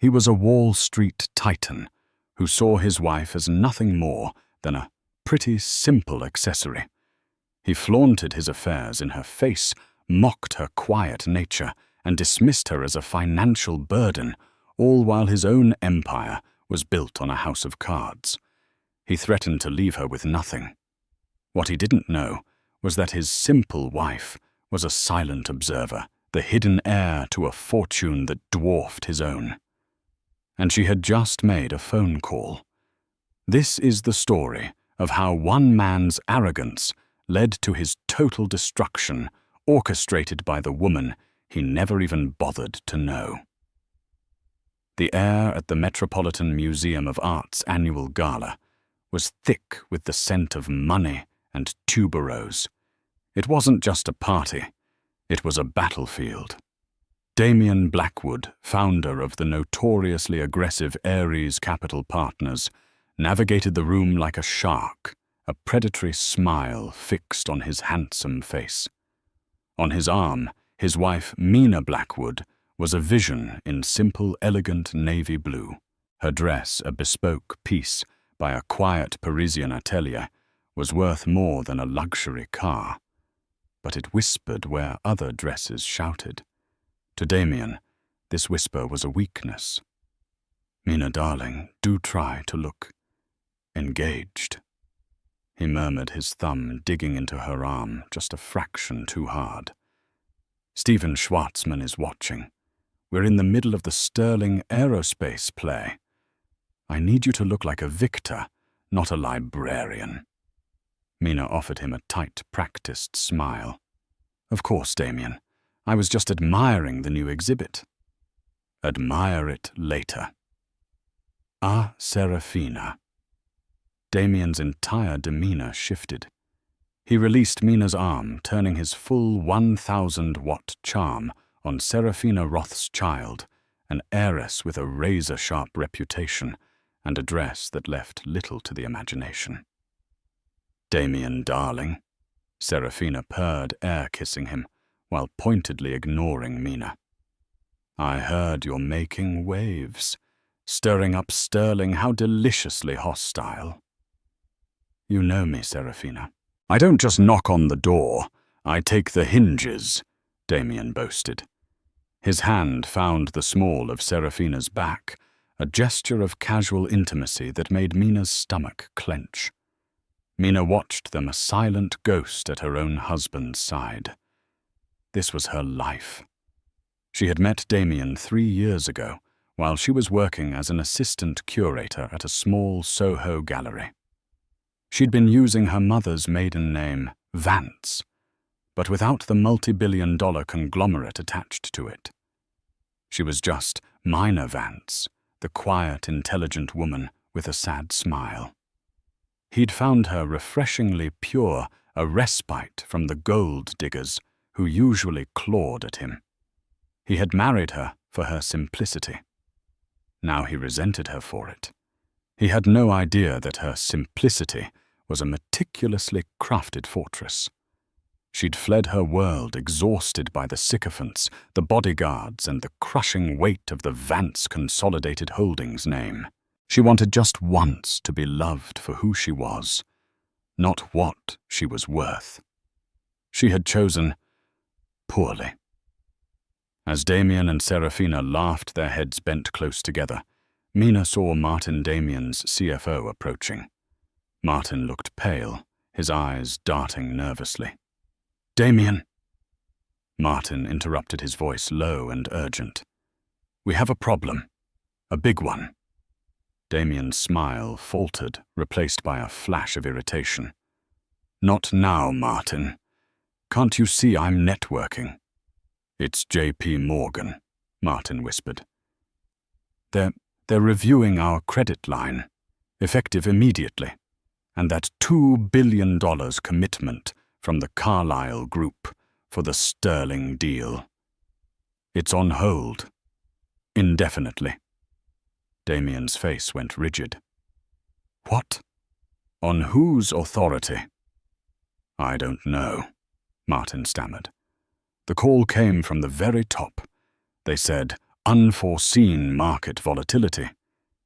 He was a Wall Street titan who saw his wife as nothing more than a pretty simple accessory. He flaunted his affairs in her face, mocked her quiet nature, and dismissed her as a financial burden, all while his own empire was built on a house of cards. He threatened to leave her with nothing. What he didn't know was that his simple wife was a silent observer, the hidden heir to a fortune that dwarfed his own. And she had just made a phone call. This is the story of how one man's arrogance led to his total destruction, orchestrated by the woman he never even bothered to know. The air at the Metropolitan Museum of Art's annual gala was thick with the scent of money and tuberose. It wasn't just a party, it was a battlefield. Damian Blackwood, founder of the notoriously aggressive Ares Capital Partners, navigated the room like a shark, a predatory smile fixed on his handsome face. On his arm, his wife Mina Blackwood was a vision in simple, elegant navy blue. Her dress, a bespoke piece by a quiet Parisian atelier, was worth more than a luxury car. But it whispered where other dresses shouted. To Damian, this whisper was a weakness. "Mina, darling, do try to look engaged." He murmured, his thumb digging into her arm just a fraction too hard. "Steven Schwartzman is watching. We're in the middle of the Sterling Aerospace play. I need you to look like a victor, not a librarian." Mina offered him a tight, practiced smile. "Of course, Damian. I was just admiring the new exhibit." "Admire it later." "Ah, Serafina." Damian's entire demeanor shifted. He released Mina's arm, turning his full 1,000-watt charm on Serafina Rothschild, an heiress with a razor-sharp reputation and a dress that left little to the imagination. "Damian, darling," Serafina purred, air-kissing him, while pointedly ignoring Mina. "I heard you're making waves, stirring up Sterling. How deliciously hostile." "You know me, Serafina. I don't just knock on the door, I take the hinges," Damian boasted. His hand found the small of Serafina's back, a gesture of casual intimacy that made Mina's stomach clench. Mina watched them, a silent ghost at her own husband's side. This was her life. She had met Damian 3 years ago, while she was working as an assistant curator at a small Soho gallery. She'd been using her mother's maiden name, Vance, but without the multi-billion-dollar conglomerate attached to it. She was just Mina Vance, the quiet, intelligent woman with a sad smile. He'd found her refreshingly pure, a respite from the gold diggers who usually clawed at him. He had married her for her simplicity. Now he resented her for it. He had no idea that her simplicity was a meticulously crafted fortress. She'd fled her world, exhausted by the sycophants, the bodyguards, and the crushing weight of the Vance Consolidated Holdings name. She wanted just once to be loved for who she was, not what she was worth. She had chosen poorly. As Damian and Serafina laughed, their heads bent close together, Mina saw Martin Damian's CFO approaching. Martin looked pale, his eyes darting nervously. "Damian!" Martin interrupted, his voice low and urgent. "We have a problem. A big one." Damian's smile faltered, replaced by a flash of irritation. "Not now, Martin. Can't you see I'm networking?" "It's J.P. Morgan," Martin whispered. They're reviewing our credit line, effective immediately, and that $2 billion commitment from the Carlyle Group for the Sterling deal. It's on hold. Indefinitely." Damian's face went rigid. "What? On whose authority?" "I don't know," Martin stammered. "The call came from the very top. They said, unforeseen market volatility.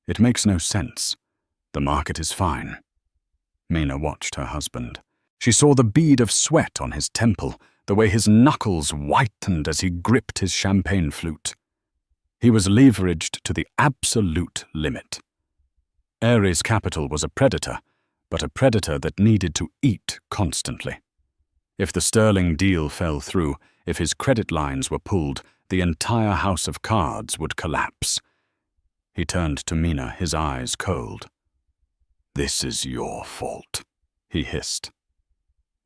It makes no sense. The market is fine. Mina watched her husband. She saw the bead of sweat on his temple, the way his knuckles whitened as he gripped his champagne flute. He was leveraged to the absolute limit. Ares Capital was a predator, but a predator that needed to eat constantly. If the sterling deal fell through, if his credit lines were pulled, the entire house of cards would collapse. He turned to Mina, his eyes cold. "This is your fault," he hissed.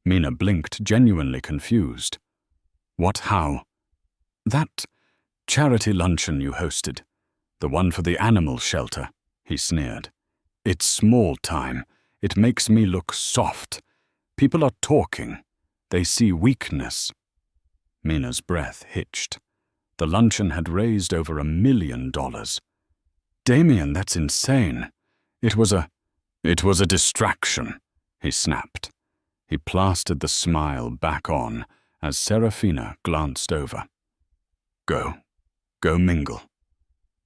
Mina blinked, genuinely confused. "What, how?" "That charity luncheon you hosted, the one for the animal shelter," he sneered. "It's small time. It makes me look soft. People are talking. They see weakness." Mina's breath hitched. The luncheon had raised over $1 million. "Damien, that's insane. It was a distraction," he snapped. He plastered the smile back on as Serafina glanced over. Go mingle.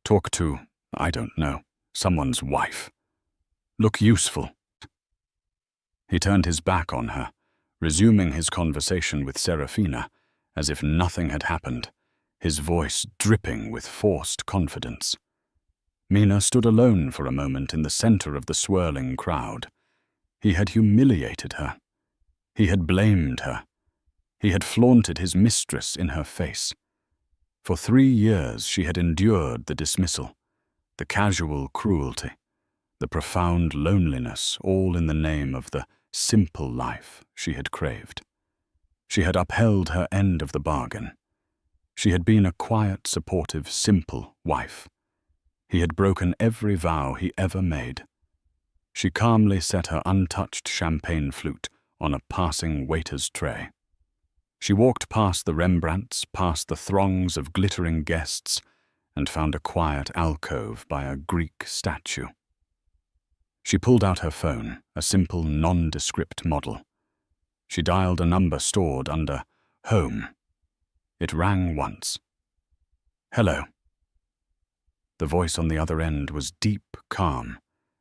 Talk to, I don't know, someone's wife. Look useful." He turned his back on her, resuming his conversation with Serafina, as if nothing had happened, his voice dripping with forced confidence. Mina stood alone for a moment in the center of the swirling crowd. He had humiliated her. He had blamed her. He had flaunted his mistress in her face. For 3 years she had endured the dismissal, the casual cruelty, the profound loneliness, all in the name of the simple life she had craved. She had upheld her end of the bargain. She had been a quiet, supportive, simple wife. He had broken every vow he ever made. She calmly set her untouched champagne flute on a passing waiter's tray. She walked past the Rembrandts, past the throngs of glittering guests, and found a quiet alcove by a Greek statue. She pulled out her phone, a simple, nondescript model. She dialed a number stored under Home. It rang once. "Hello." The voice on the other end was deep, calm,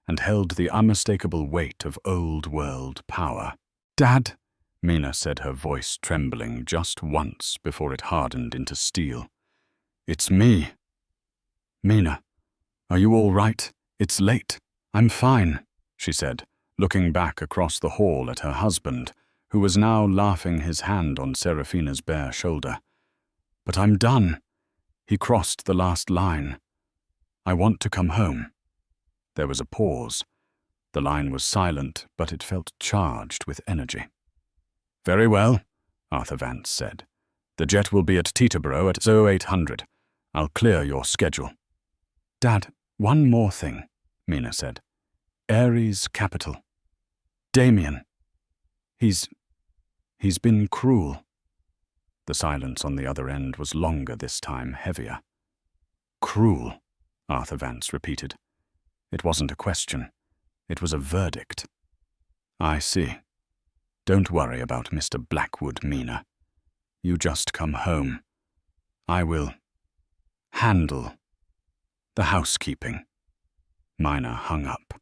and held the unmistakable weight of old-world power. "Dad," Mina said, her voice trembling just once before it hardened into steel. "It's me." "Mina, are you all right? It's late." "I'm fine," she said, looking back across the hall at her husband, who was now laughing, his hand on Serafina's bare shoulder. "But I'm done. He crossed the last line. I want to come home." There was a pause. The line was silent, but it felt charged with energy. "Very well," Arthur Vance said. "The jet will be at Teterboro at 0800. I'll clear your schedule." "Dad, one more thing," Mina said. "Ares Capital. Damien. He's been cruel." The silence on the other end was longer this time, heavier. "Cruel," Arthur Vance repeated. It wasn't a question. It was a verdict. "I see. Don't worry about Mr. Blackwood, Mina. You just come home. I will handle the housekeeping." Mina hung up.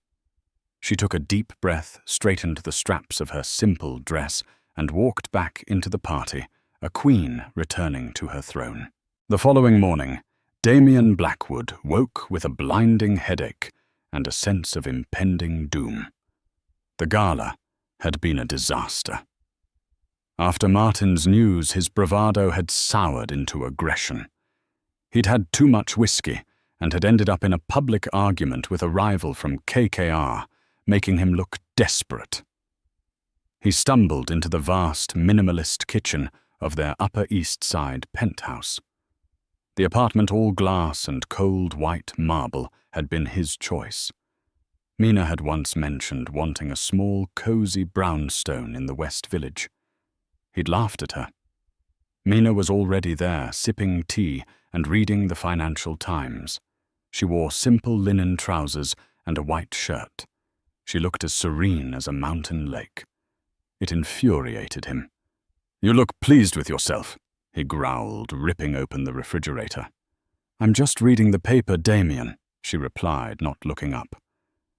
She took a deep breath, straightened the straps of her simple dress, and walked back into the party, a queen returning to her throne. The following morning, Damien Blackwood woke with a blinding headache and a sense of impending doom. The gala had been a disaster. After Martin's news, his bravado had soured into aggression. He'd had too much whiskey and had ended up in a public argument with a rival from KKR, making him look desperate. He stumbled into the vast, minimalist kitchen of their Upper East Side penthouse. The apartment, all glass and cold white marble, had been his choice. Mina had once mentioned wanting a small, cozy brownstone in the West Village. He'd laughed at her. Mina was already there, sipping tea and reading the Financial Times. She wore simple linen trousers and a white shirt. She looked as serene as a mountain lake. It infuriated him. "You look pleased with yourself," he growled, ripping open the refrigerator. I'm just reading the paper, Damien, she replied, not looking up.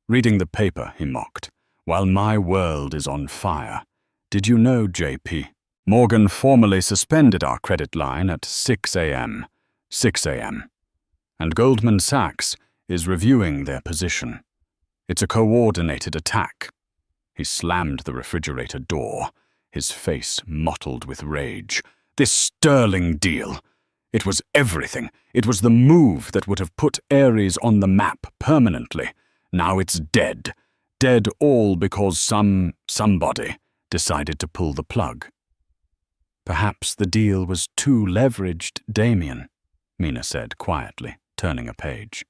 Reading the paper, he mocked, while my world is on fire. Did you know, JP? Morgan formally suspended our credit line at 6 a.m. 6 a.m. And Goldman Sachs is reviewing their position. It's a coordinated attack. He slammed the refrigerator door, his face mottled with rage. This sterling deal. It was everything. It was the move that would have put Ares on the map permanently. Now it's dead. Dead all because somebody decided to pull the plug. Perhaps the deal was too leveraged, Damien, Mina said quietly, turning a page.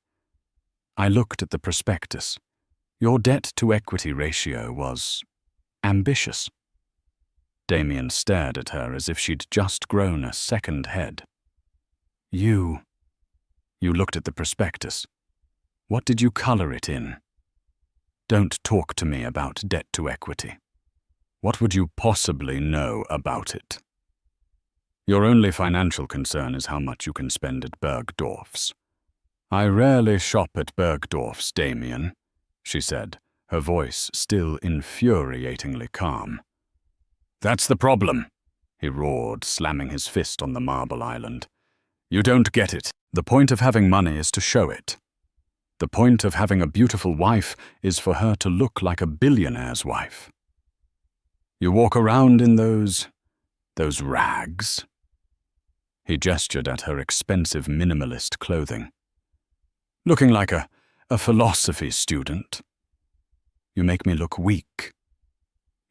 I looked at the prospectus. Your debt-to-equity ratio was ambitious. Damien stared at her as if she'd just grown a second head. You looked at the prospectus. What did you color it in? Don't talk to me about debt-to-equity. What would you possibly know about it? Your only financial concern is how much you can spend at Bergdorf's. I rarely shop at Bergdorf's, Damien, she said, her voice still infuriatingly calm. That's the problem, he roared, slamming his fist on the marble island. You don't get it. The point of having money is to show it. The point of having a beautiful wife is for her to look like a billionaire's wife. You walk around in those rags. He gestured at her expensive minimalist clothing. Looking like a philosophy student. You make me look weak.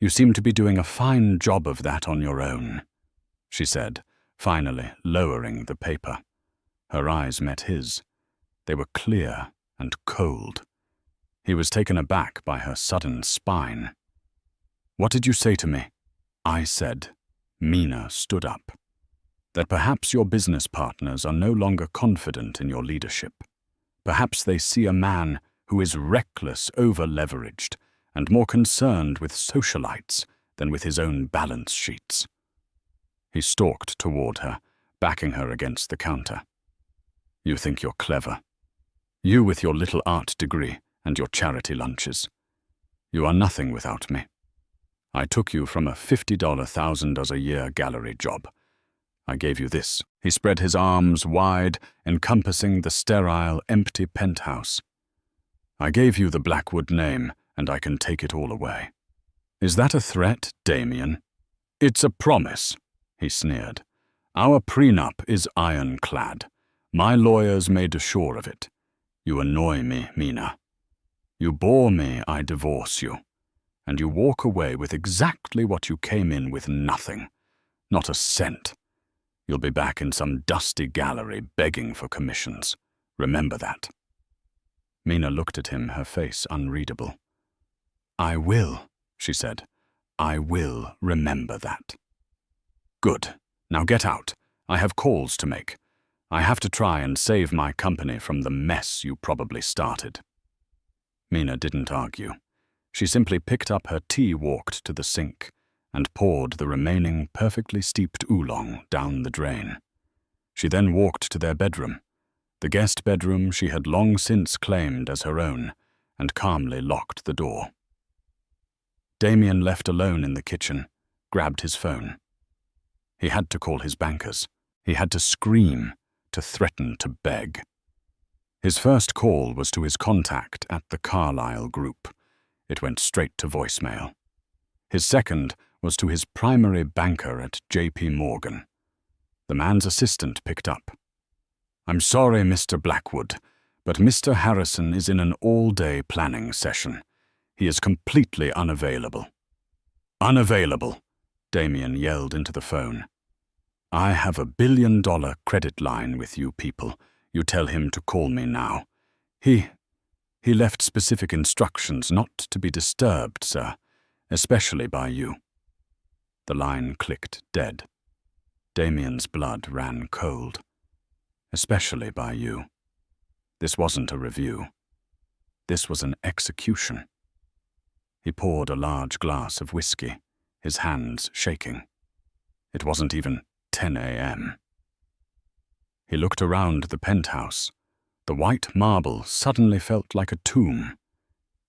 You seem to be doing a fine job of that on your own, she said, finally lowering the paper. Her eyes met his. They were clear and cold. He was taken aback by her sudden spine. What did you say to me? I said. Mina stood up. That perhaps your business partners are no longer confident in your leadership. Perhaps they see a man who is reckless, over-leveraged, and more concerned with socialites than with his own balance sheets. He stalked toward her, backing her against the counter. You think you're clever. You with your little art degree and your charity lunches. You are nothing without me. I took you from a $50 $1,000 a year gallery job. I gave you this. He spread his arms wide, encompassing the sterile, empty penthouse. I gave you the Blackwood name, and I can take it all away. Is that a threat, Damien? It's a promise, he sneered. Our prenup is ironclad. My lawyers made sure of it. You annoy me, Mina. You bore me, I divorce you. And you walk away with exactly what you came in with, nothing. Not a cent. You'll be back in some dusty gallery begging for commissions. Remember that. Mina looked at him, her face unreadable. I will, she said. I will remember that. Good. Now get out. I have calls to make. I have to try and save my company from the mess you probably started. Mina didn't argue. She simply picked up her tea, walked to the sink, and poured the remaining perfectly steeped oolong down the drain. She then walked to their bedroom, the guest bedroom she had long since claimed as her own, and calmly locked the door. Damien, left alone in the kitchen, grabbed his phone. He had to call his bankers. He had to scream, to threaten, to beg. His first call was to his contact at the Carlyle Group. It went straight to voicemail. His second was to his primary banker at J.P. Morgan. The man's assistant picked up. I'm sorry, Mr. Blackwood, but Mr. Harrison is in an all-day planning session. He is completely unavailable. Unavailable, Damien yelled into the phone. I have a $1 billion credit line with you people. You tell him to call me now. He left specific instructions not to be disturbed, sir, especially by you. The line clicked dead. Damien's blood ran cold. Especially by you. This wasn't a review. This was an execution. He poured a large glass of whiskey, his hands shaking. It wasn't even 10 a.m. He looked around the penthouse. The white marble suddenly felt like a tomb.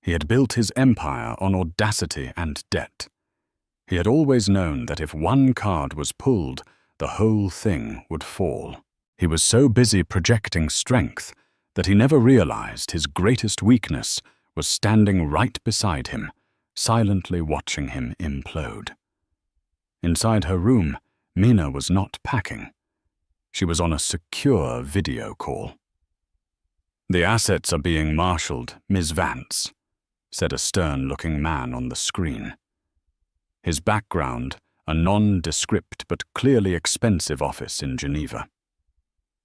He had built his empire on audacity and debt. He had always known that if one card was pulled, the whole thing would fall. He was so busy projecting strength that he never realized his greatest weakness was standing right beside him, silently watching him implode. Inside her room, Mina was not packing. She was on a secure video call. "The assets are being marshaled, Ms. Vance," said a stern-looking man on the screen. His background, a nondescript but clearly expensive office in Geneva.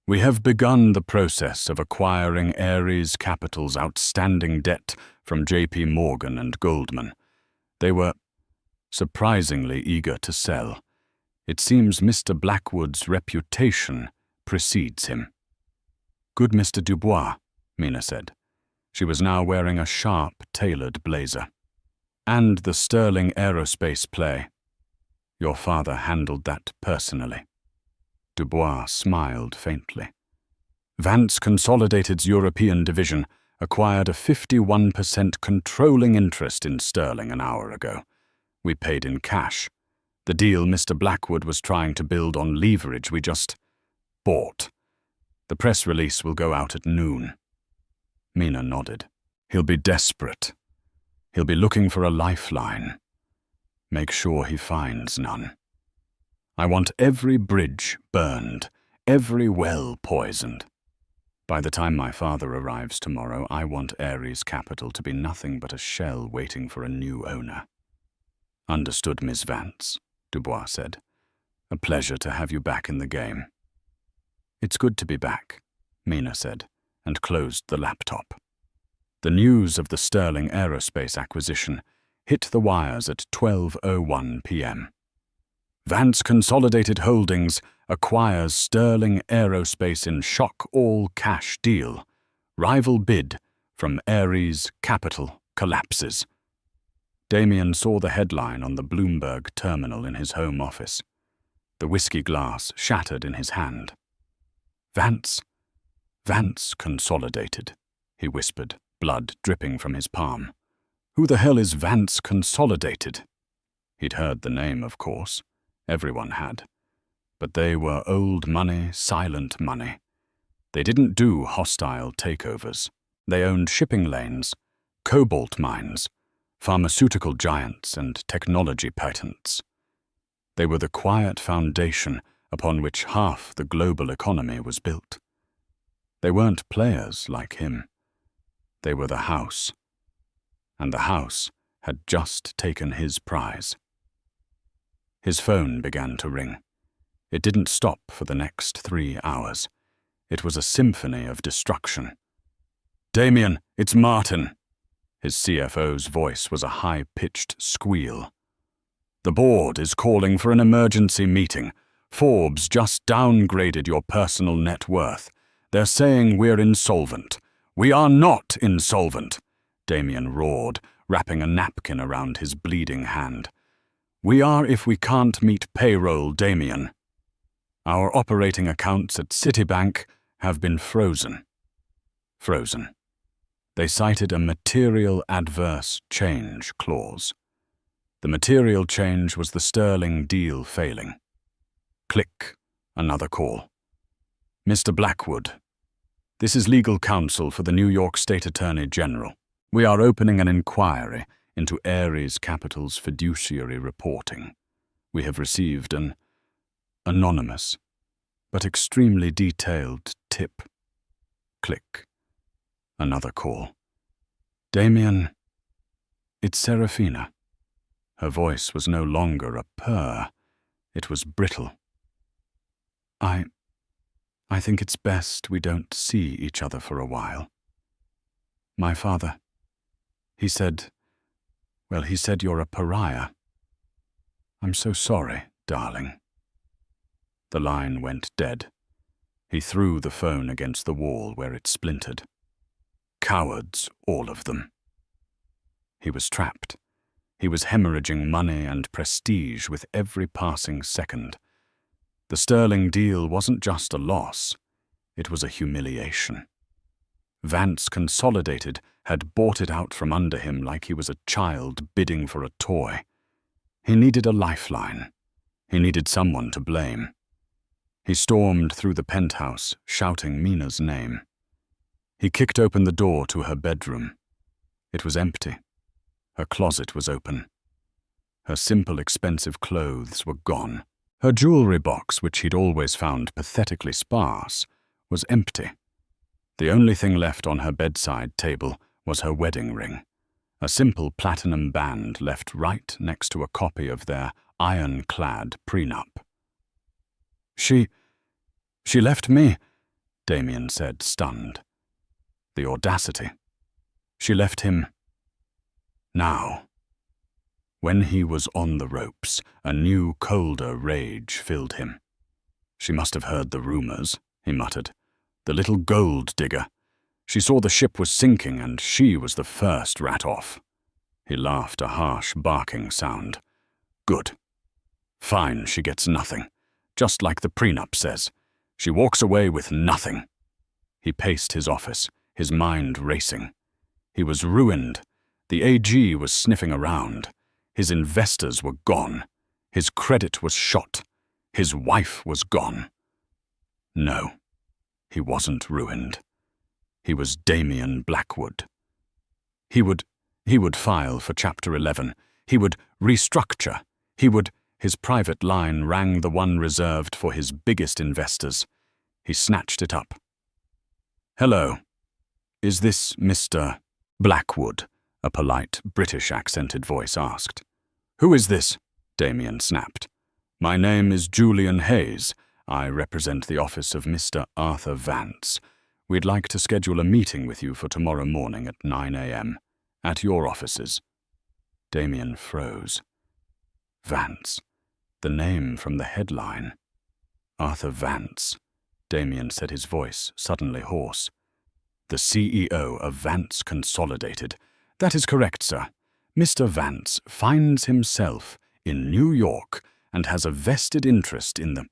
"We have begun the process of acquiring Ares Capital's outstanding debt from J.P. Morgan and Goldman. They were surprisingly eager to sell. It seems Mr. Blackwood's reputation precedes him." "Good Mr. Dubois," Mina said. She was now wearing a sharp, tailored blazer. "And the Sterling Aerospace play. Your father handled that personally." Dubois smiled faintly. "Vance Consolidated's European division acquired a 51% controlling interest in Sterling an hour ago. We paid in cash. The deal Mr. Blackwood was trying to build on leverage we just bought. The press release will go out at noon." Mina nodded. "He'll be desperate. He'll be looking for a lifeline. Make sure he finds none. I want every bridge burned, every well poisoned. By the time my father arrives tomorrow, I want Ares Capital to be nothing but a shell waiting for a new owner." "Understood, Miss Vance," Dubois said. "A pleasure to have you back in the game." "It's good to be back," Mina said, and closed the laptop. The news of the Sterling Aerospace acquisition hit the wires at 12:01 p.m. "Vance Consolidated Holdings acquires Sterling Aerospace in shock all-cash deal. Rival bid from Ares Capital collapses." Damien saw the headline on the Bloomberg terminal in his home office. The whiskey glass shattered in his hand. Vance Consolidated," he whispered, blood dripping from his palm. "Who the hell is Vance Consolidated?" He'd heard the name, of course. Everyone had. But they were old money, silent money. They didn't do hostile takeovers. They owned shipping lanes, cobalt mines, pharmaceutical giants, and technology patents. They were the quiet foundation upon which half the global economy was built. They weren't players like him. They were the house. And the house had just taken his prize. His phone began to ring. It didn't stop for the next 3 hours. It was a symphony of destruction. "Damien, it's Martin." His CFO's voice was a high-pitched squeal. "The board is calling for an emergency meeting. Forbes just downgraded your personal net worth. They're saying we're insolvent." "We are not insolvent," Damien roared, wrapping a napkin around his bleeding hand. "We are if we can't meet payroll, Damien. Our operating accounts at Citibank have been frozen." Frozen. They cited a material adverse change clause. The material change was the Sterling deal failing. Click. Another call. "Mr. Blackwood, this is legal counsel for the New York State Attorney General. We are opening an inquiry into Ares Capital's fiduciary reporting. We have received an anonymous but extremely detailed tip." Click. Another call. "Damien, it's Serafina." Her voice was no longer a purr. It was brittle. I think it's best we don't see each other for a while. My father, he said you're a pariah. I'm so sorry, darling." The line went dead. He threw the phone against the wall where it splintered. Cowards, all of them. He was trapped. He was hemorrhaging money and prestige with every passing second. The Sterling deal wasn't just a loss. It was a humiliation. Vance Consolidated had bought it out from under him like he was a child bidding for a toy. He needed a lifeline. He needed someone to blame. He stormed through the penthouse, shouting Mina's name. He kicked open the door to her bedroom. It was empty. Her closet was open. Her simple, expensive clothes were gone. Her jewelry box, which he'd always found pathetically sparse, was empty. The only thing left on her bedside table was her wedding ring, a simple platinum band left right next to a copy of their ironclad prenup. She left me, Damien said, stunned. The audacity. She left him now. When he was on the ropes, a new, colder rage filled him. She must have heard the rumors, he muttered. The little gold digger. She saw the ship was sinking and she was the first rat off. He laughed, a harsh, barking sound. Good. Fine, she gets nothing. Just like the prenup says. She walks away with nothing. He paced his office, his mind racing. He was ruined. The AG was sniffing around. His investors were gone. His credit was shot. His wife was gone. No, he wasn't ruined. He was Damien Blackwood. He would file for Chapter 11. He would restructure. His private line rang the one reserved for his biggest investors. He snatched it up. Hello. Is this Mr. Blackwood? A polite, British-accented voice asked. Who is this? Damien snapped. My name is Julian Hayes. I represent the office of Mr. Arthur Vance. We'd like to schedule a meeting with you for tomorrow morning at 9 a.m. at your offices. Damien froze. Vance. The name from the headline. Arthur Vance. Damien said, his voice suddenly hoarse. The CEO of Vance Consolidated. That is correct, sir. Mr. Vance finds himself in New York and has a vested interest in the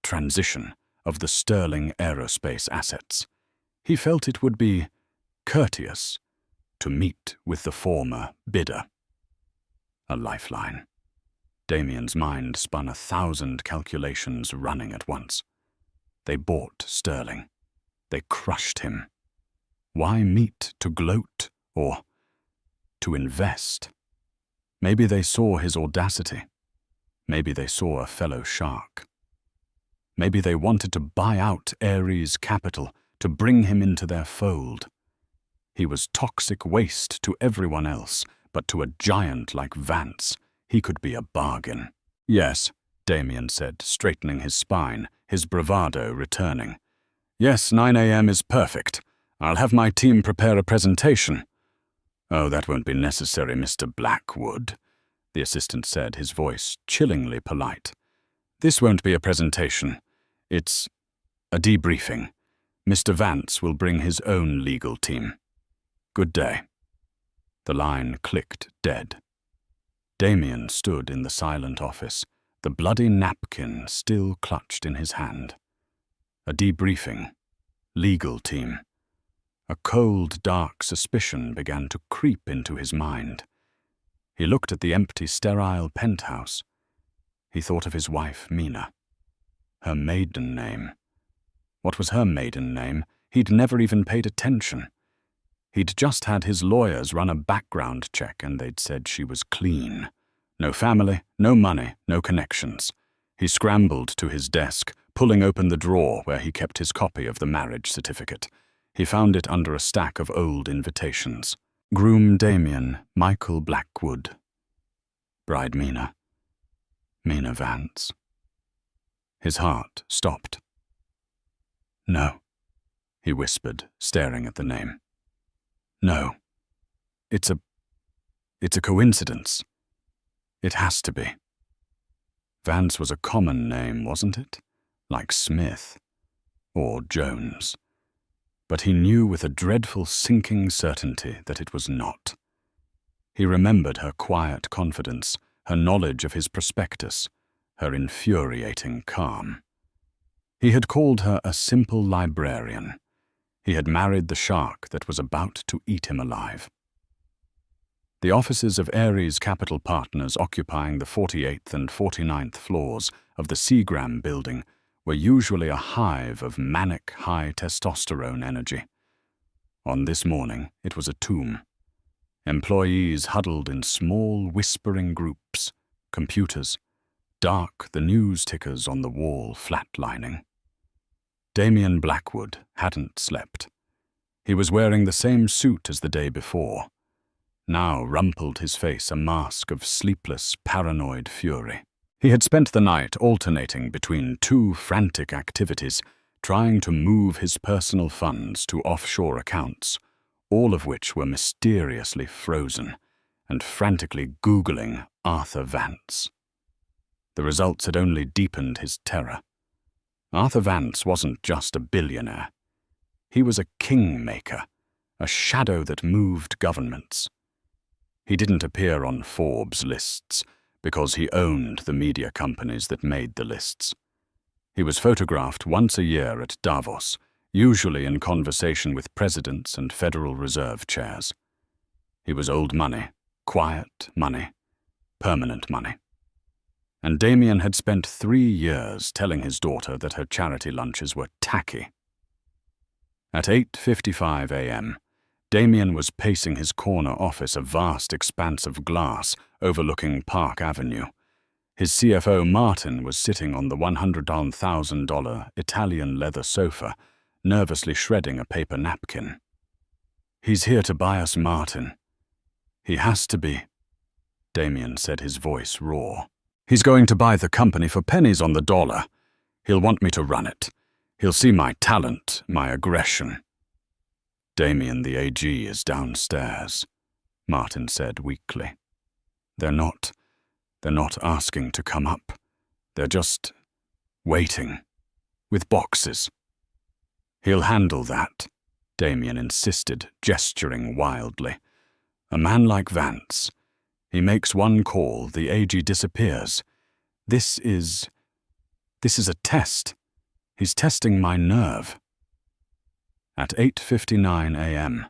transition of the Sterling Aerospace assets. He felt it would be courteous to meet with the former bidder. A lifeline. Damien's mind spun 1,000 calculations running at once. They bought Sterling. They crushed him. Why meet to gloat or to invest? Maybe they saw his audacity. Maybe they saw a fellow shark. Maybe they wanted to buy out Ares Capital to bring him into their fold. He was toxic waste to everyone else, but to a giant like Vance, he could be a bargain. Yes, Damien said, straightening his spine, his bravado returning. Yes, 9 a.m. is perfect. I'll have my team prepare a presentation. Oh, that won't be necessary, Mr. Blackwood, the assistant said, his voice chillingly polite. This won't be a presentation. It's a debriefing. Mr. Vance will bring his own legal team. Good day. The line clicked dead. Damien stood in the silent office, the bloody napkin still clutched in his hand. A debriefing. Legal team. A cold, dark suspicion began to creep into his mind. He looked at the empty, sterile penthouse. He thought of his wife, Mina. Her maiden name. What was her maiden name? He'd never even paid attention. He'd just had his lawyers run a background check and they'd said she was clean. No family, no money, no connections. He scrambled to his desk, pulling open the drawer where he kept his copy of the marriage certificate. He found it under a stack of old invitations. Groom Damien, Michael Blackwood. Bride Mina. Mina Vance. His heart stopped. No, he whispered, staring at the name. No. It's a coincidence. It has to be. Vance was a common name, wasn't it? Like Smith. Or Jones. But he knew with a dreadful sinking certainty that it was not. He remembered her quiet confidence, her knowledge of his prospectus, her infuriating calm. He had called her a simple librarian. He had married the shark that was about to eat him alive. The offices of Ares Capital Partners, occupying the 48th and 49th floors of the Seagram building, were usually a hive of manic high testosterone energy. On this morning, it was a tomb. Employees huddled in small, whispering groups, computers, dark, the news tickers on the wall flatlining. Damien Blackwood hadn't slept. He was wearing the same suit as the day before. Now rumpled his face a mask of sleepless, paranoid fury. He had spent the night alternating between two frantic activities, trying to move his personal funds to offshore accounts, all of which were mysteriously frozen, and frantically Googling Arthur Vance. The results had only deepened his terror. Arthur Vance wasn't just a billionaire. He was a kingmaker, a shadow that moved governments. He didn't appear on Forbes lists because he owned the media companies that made the lists. He was photographed once a year at Davos, usually in conversation with presidents and Federal Reserve chairs. He was old money, quiet money, permanent money. And Damien had spent 3 years telling his daughter that her charity lunches were tacky. At 8:55 a.m., Damien was pacing his corner office, a vast expanse of glass overlooking Park Avenue. His CFO, Martin, was sitting on the $100,000 Italian leather sofa, nervously shredding a paper napkin. "He's here to buy us, Martin. He has to be," Damien said, his voice raw. "He's going to buy the company for pennies on the dollar. He'll want me to run it. He'll see my talent, my aggression." "Damien, the AG is downstairs," Martin said weakly. They're not asking to come up. They're just waiting, with boxes." "He'll handle that," Damien insisted, gesturing wildly. "A man like Vance. He makes one call, the AG disappears. This is a test. He's testing my nerve." At 8:59 a.m.,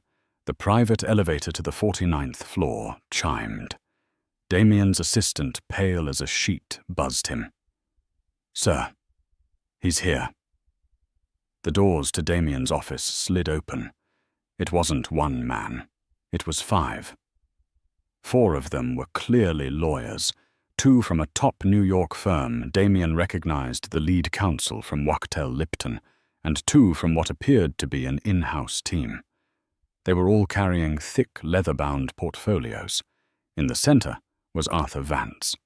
the private elevator to the 49th floor chimed. Damien's assistant, pale as a sheet, buzzed him. "Sir, he's here." The doors to Damien's office slid open. It wasn't one man. It was 5. 4 of them were clearly lawyers. 2 from a top New York firm. Damien recognized the lead counsel from Wachtell Lipton, and 2 from what appeared to be an in-house team. They were all carrying thick, leather-bound portfolios. In the center was Arthur Vance.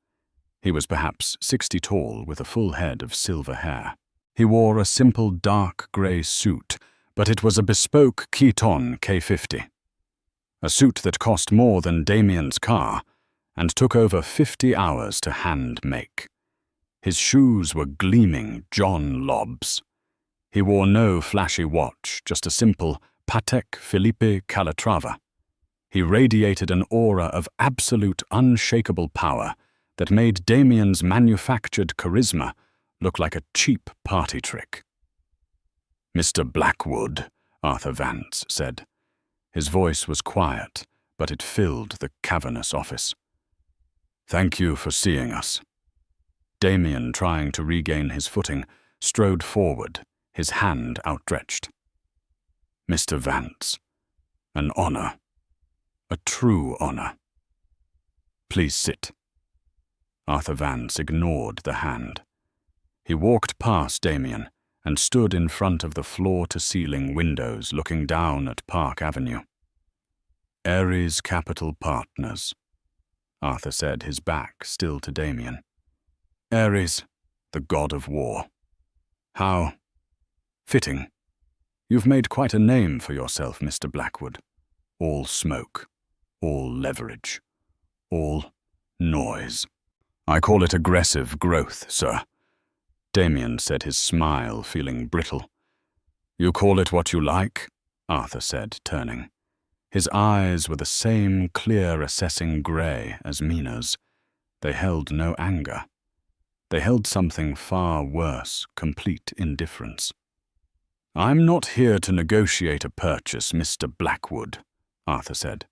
He was perhaps 60 tall, with a full head of silver hair. He wore a simple dark grey suit, but it was a bespoke Keaton K50. A suit that cost more than Damien's car, and took over 50 hours to hand-make. His shoes were gleaming John Lobs. He wore no flashy watch, just a simple Patek Philippe Calatrava. He radiated an aura of absolute unshakable power that made Damien's manufactured charisma look like a cheap party trick. "Mr. Blackwood," Arthur Vance said. His voice was quiet, but it filled the cavernous office. "Thank you for seeing us." Damien, trying to regain his footing, strode forward, his hand outstretched. "Mr. Vance, an honor. A true honor. Please sit." Arthur Vance ignored the hand. He walked past Damien and stood in front of the floor-to-ceiling windows looking down at Park Avenue. "Ares Capital Partners," Arthur said, his back still to Damien. "Ares, the god of war. How fitting. You've made quite a name for yourself, Mr. Blackwood. All smoke, all leverage, all noise." "I call it aggressive growth, sir," Damien said, his smile feeling brittle. "You call it what you like," Arthur said, turning. His eyes were the same clear, assessing grey as Mina's. They held no anger. They held something far worse, complete indifference. "I'm not here to negotiate a purchase, Mr. Blackwood," Arthur said.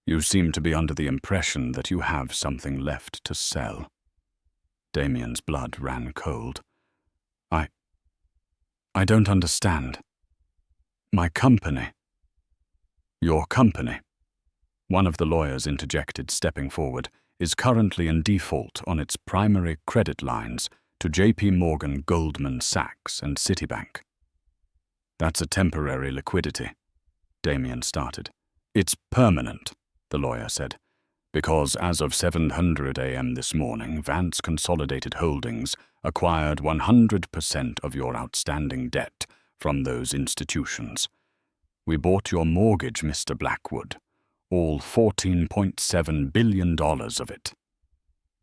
"You seem to be under the impression that you have something left to sell." Damien's blood ran cold. I don't understand. My company." "Your company," one of the lawyers interjected, stepping forward, "is currently in default on its primary credit lines to JP Morgan, Goldman Sachs, and Citibank." "That's a temporary liquidity," Damien started. "It's permanent," the lawyer said, "because as of 7:00 a.m. this morning, Vance Consolidated Holdings acquired 100% of your outstanding debt from those institutions. We bought your mortgage, Mr. Blackwood, all $14.7 billion of it."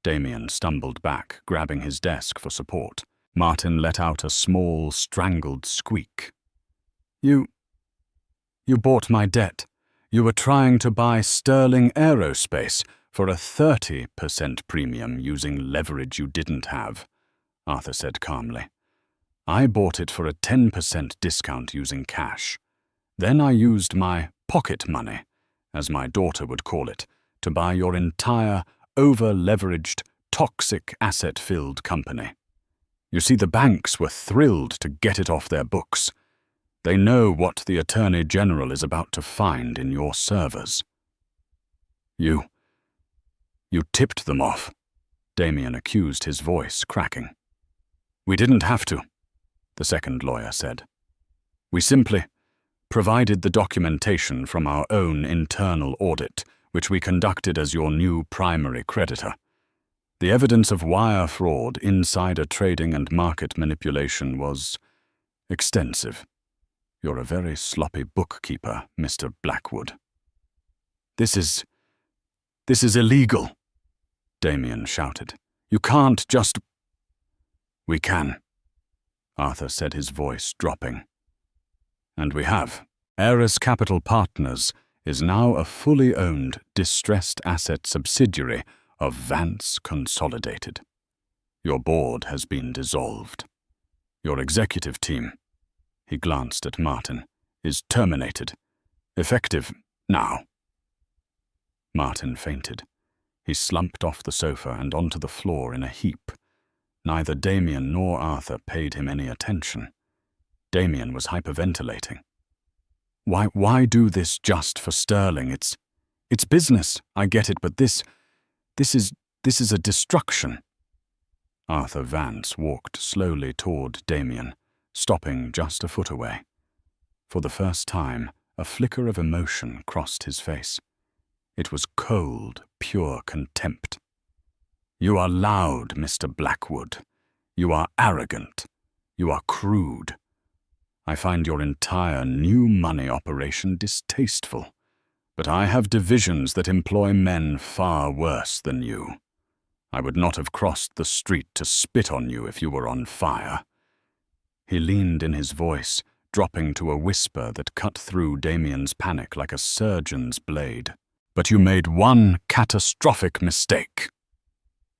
Damien stumbled back, grabbing his desk for support. Martin let out a small, strangled squeak. You bought my debt. You were trying to buy Sterling Aerospace for a 30% premium using leverage you didn't have," Arthur said calmly. "I bought it for a 10% discount using cash. Then I used my pocket money, as my daughter would call it, to buy your entire, over-leveraged, toxic asset-filled company. You see, the banks were thrilled to get it off their books. They know what the Attorney General is about to find in your servers." You tipped them off," Damien accused, his voice cracking. "We didn't have to," the second lawyer said. "We simply provided the documentation from our own internal audit, which we conducted as your new primary creditor. The evidence of wire fraud, insider trading, and market manipulation was extensive. You're a very sloppy bookkeeper, Mr. Blackwood." This is illegal," Damien shouted. "You can't just—" "We can," Arthur said, his voice dropping. "And we have. Ares Capital Partners is now a fully owned, distressed asset subsidiary of Vance Consolidated. Your board has been dissolved. Your executive team," he glanced at Martin, "is terminated. Effective now." Martin fainted. He slumped off the sofa and onto the floor in a heap. Neither Damien nor Arthur paid him any attention. Damien was hyperventilating. Why do this just for Sterling? It's business, I get it, but this is a destruction." Arthur Vance walked slowly toward Damien, stopping just a foot away. For the first time, a flicker of emotion crossed his face. It was cold, pure contempt. "You are loud, Mr. Blackwood. You are arrogant. You are crude. I find your entire new money operation distasteful, but I have divisions that employ men far worse than you. I would not have crossed the street to spit on you if you were on fire." He leaned in his voice, dropping to a whisper that cut through Damien's panic like a surgeon's blade. "But you made one catastrophic mistake."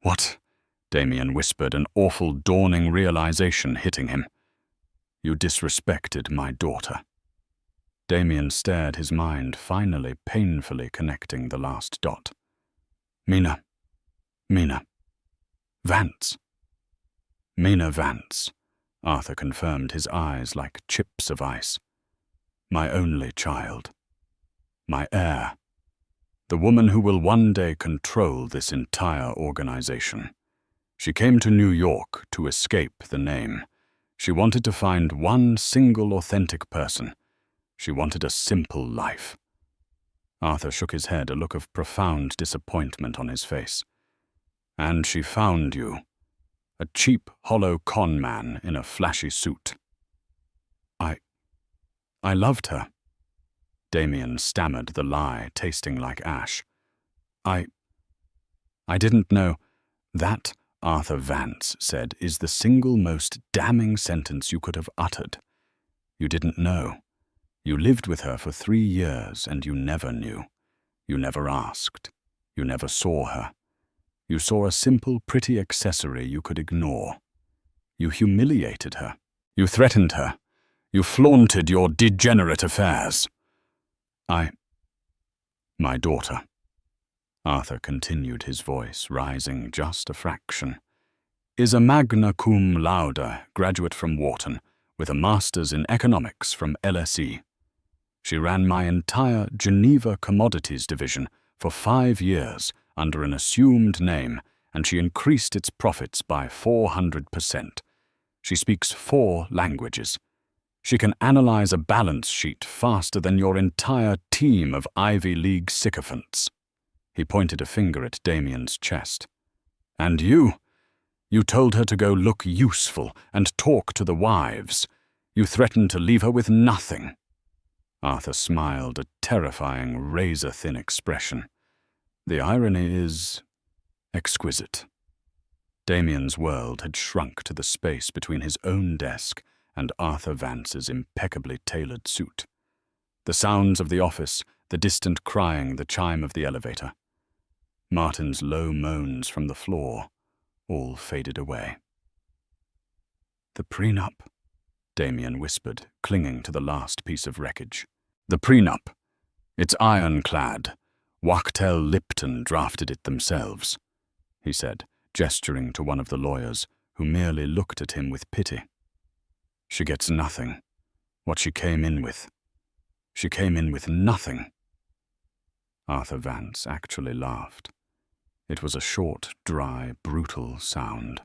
"What?" Damien whispered, an awful dawning realization hitting him. "You disrespected my daughter." Damien stared, his mind finally painfully connecting the last dot. Mina. Vance. Mina Vance, Arthur confirmed, his eyes like chips of ice. "My only child. My heir. The woman who will one day control this entire organization. She came to New York to escape the name. She wanted to find one single authentic person. She wanted a simple life." Arthur shook his head, a look of profound disappointment on his face. "And she found you. A cheap, hollow con man in a flashy suit." I loved her." Damien stammered the lie, tasting like ash. I didn't know. That," Arthur Vance said, "is the single most damning sentence you could have uttered. You didn't know. You lived with her for 3 years and you never knew. You never asked. You never saw her. You saw a simple, pretty accessory you could ignore. You humiliated her. You threatened her. You flaunted your degenerate affairs. My daughter. Arthur continued, his voice rising just a fraction, is a magna cum laude graduate from Wharton with a master's in economics from LSE. She ran my entire Geneva commodities division for 5 years under an assumed name, and she increased its profits by 400%. She speaks 4 languages. She can analyze a balance sheet faster than your entire team of Ivy League sycophants. He pointed a finger at Damien's chest. And you told her to go look useful and talk to the wives. You threatened to leave her with nothing. Arthur smiled, a terrifying, razor-thin expression. The irony is exquisite. Damien's world had shrunk to the space between his own desk and Arthur Vance's impeccably tailored suit. The sounds of the office, the distant crying, the chime of the elevator, Martin's low moans from the floor, all faded away. The prenup, Damien whispered, clinging to the last piece of wreckage. The prenup. It's ironclad. Wachtell Lipton drafted it themselves, he said, gesturing to one of the lawyers, who merely looked at him with pity. She gets nothing. What she came in with. She came in with nothing. Arthur Vance actually laughed. It was a short, dry, brutal sound.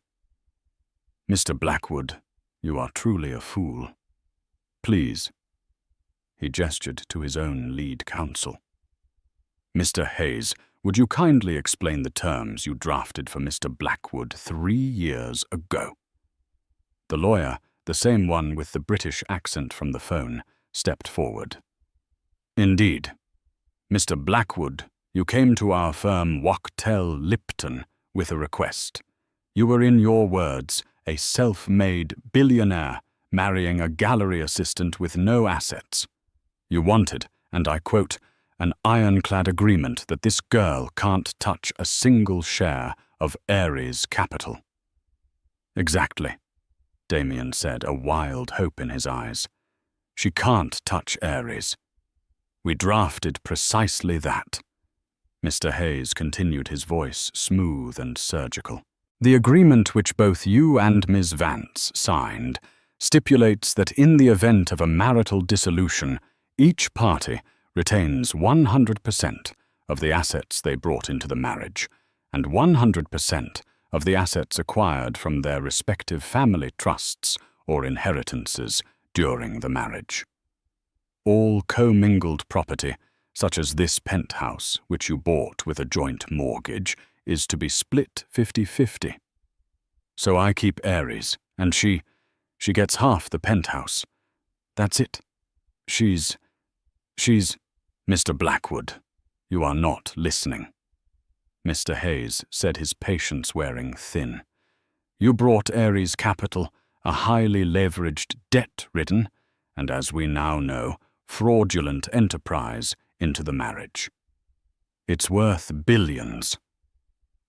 Mr. Blackwood, you are truly a fool. Please. He gestured to his own lead counsel. Mr. Hayes, would you kindly explain the terms you drafted for Mr. Blackwood 3 years ago? The lawyer, the same one with the British accent from the phone, stepped forward. Indeed. Mr. Blackwood, you came to our firm Wachtell Lipton with a request. You were, in your words, a self-made billionaire marrying a gallery assistant with no assets. You wanted, and I quote, an ironclad agreement that this girl can't touch a single share of Ares Capital. Exactly, Damien said, a wild hope in his eyes. She can't touch Ares. We drafted precisely that. Mr. Hayes continued, his voice smooth and surgical. The agreement which both you and Ms. Vance signed stipulates that in the event of a marital dissolution, each party retains 100% of the assets they brought into the marriage, and 100% of the assets acquired from their respective family trusts or inheritances during the marriage. All commingled property, such as this penthouse, which you bought with a joint mortgage, is to be split 50-50. So I keep Ares, and she gets half the penthouse. That's it. She's... Mr. Blackwood, you are not listening. Mr. Hayes said, his patience wearing thin. You brought Ares Capital, a highly leveraged, debt-ridden, and as we now know, fraudulent enterprise, into the marriage. It's worth billions.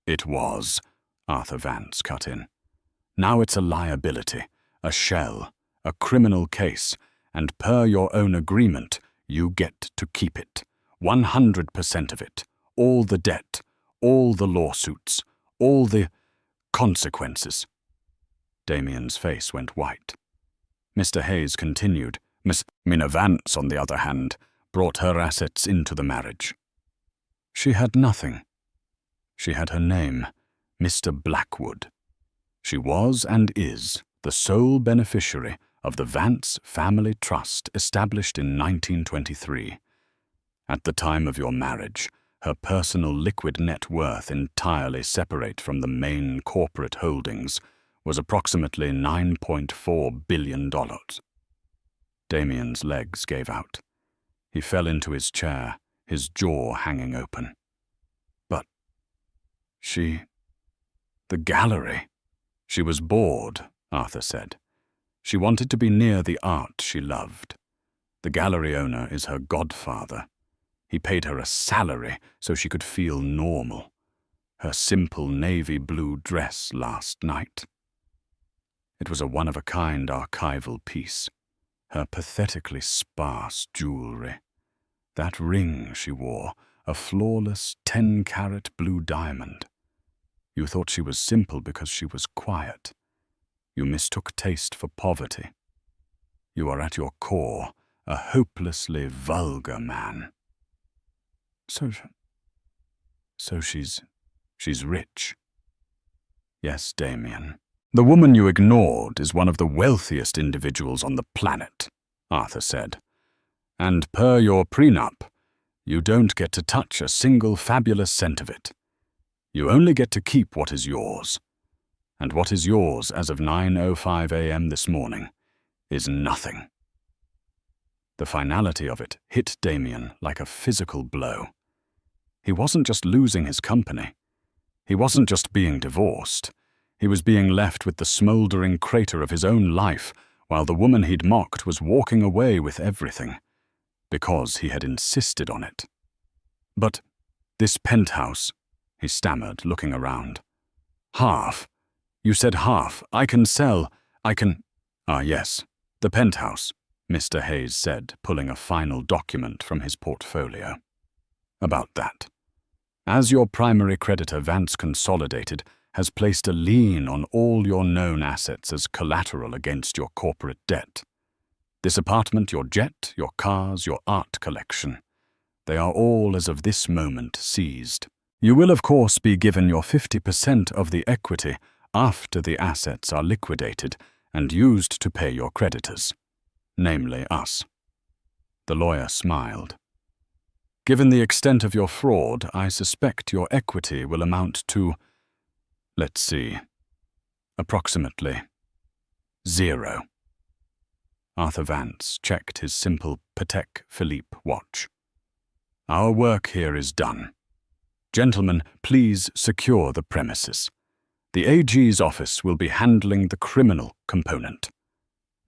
It was, Arthur Vance cut in. Now it's a liability, a shell, a criminal case, and per your own agreement, you get to keep it. 100% of it. All the debt, all the lawsuits, all the consequences. Damien's face went white. Mr. Hayes continued. Miss Mina Vance, on the other hand, brought her assets into the marriage. She had nothing. She had her name, Mr. Blackwood. She was and is the sole beneficiary of the Vance Family Trust established in 1923. At the time of your marriage, her personal liquid net worth, entirely separate from the main corporate holdings, was approximately $9.4 billion. Damien's legs gave out. He fell into his chair, his jaw hanging open. But the gallery. She was bored, Arthur said. She wanted to be near the art she loved. The gallery owner is her godfather. He paid her a salary so she could feel normal. her simple navy blue dress last night. It was a one-of-a-kind archival piece, her pathetically sparse jewelry. That ring she wore, a flawless 10-carat blue diamond. You thought she was simple because she was quiet. You mistook taste for poverty. You are at your core a hopelessly vulgar man. So she's rich. Yes, Damien. The woman you ignored is one of the wealthiest individuals on the planet, Arthur said. And per your prenup, you don't get to touch a single fabulous cent of it. You only get to keep what is yours. And what is yours as of 9:05 a.m. this morning is nothing. The finality of it hit Damien like a physical blow. He wasn't just losing his company. He wasn't just being divorced. He was being left with the smouldering crater of his own life while the woman he'd mocked was walking away with everything, because he had insisted on it. But this penthouse, he stammered, looking around. Half. You said half. I can sell. Ah, yes, the penthouse, Mr. Hayes said, pulling a final document from his portfolio. About that. As your primary creditor, Vance Consolidated, has placed a lien on all your known assets as collateral against your corporate debt. This apartment, your jet, your cars, your art collection, they are all as of this moment seized. You will of course be given your 50% of the equity after the assets are liquidated and used to pay your creditors, namely us. The lawyer smiled. Given the extent of your fraud, I suspect your equity will amount to, let's see, approximately 0. Arthur Vance checked his simple Patek Philippe watch. Our work here is done. Gentlemen, please secure the premises. The AG's office will be handling the criminal component.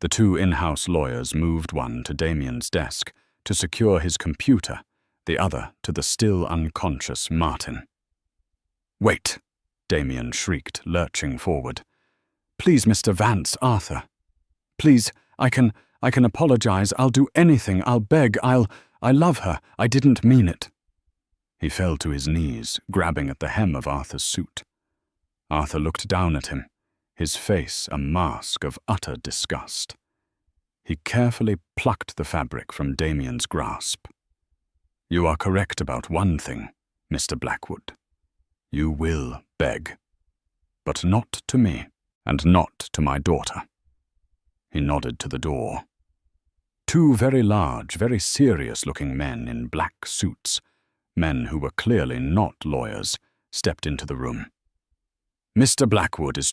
The two in-house lawyers moved one to Damien's desk to secure his computer, the other to the still unconscious Martin. Wait, Damien shrieked, lurching forward. Please, Mr. Vance, Arthur. Please, I can apologize. I'll do anything. I'll beg. I love her. I didn't mean it. He fell to his knees, grabbing at the hem of Arthur's suit. Arthur looked down at him, his face a mask of utter disgust. He carefully plucked the fabric from Damien's grasp. You are correct about one thing, Mr. Blackwood. You will beg. But not to me, and not to my daughter. He nodded to the door. Two very large, very serious-looking men in black suits, men who were clearly not lawyers, stepped into the room. Mr. Blackwood is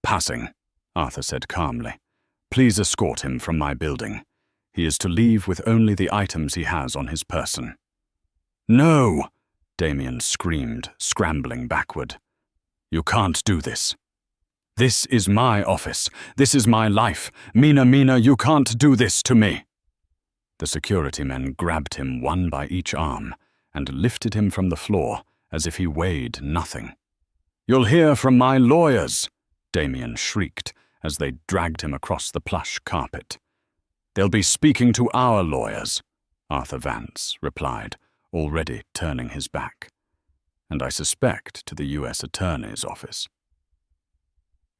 passing, Arthur said calmly. Please escort him from my building. He is to leave with only the items he has on his person. No! Damien screamed, scrambling backward. You can't do this. This is my office. This is my life. Mina, you can't do this to me. The security men grabbed him one by each arm and lifted him from the floor as if he weighed nothing. You'll hear from my lawyers, Damien shrieked as they dragged him across the plush carpet. They'll be speaking to our lawyers, Arthur Vance replied, already turning his back. And I suspect to the U.S. Attorney's office.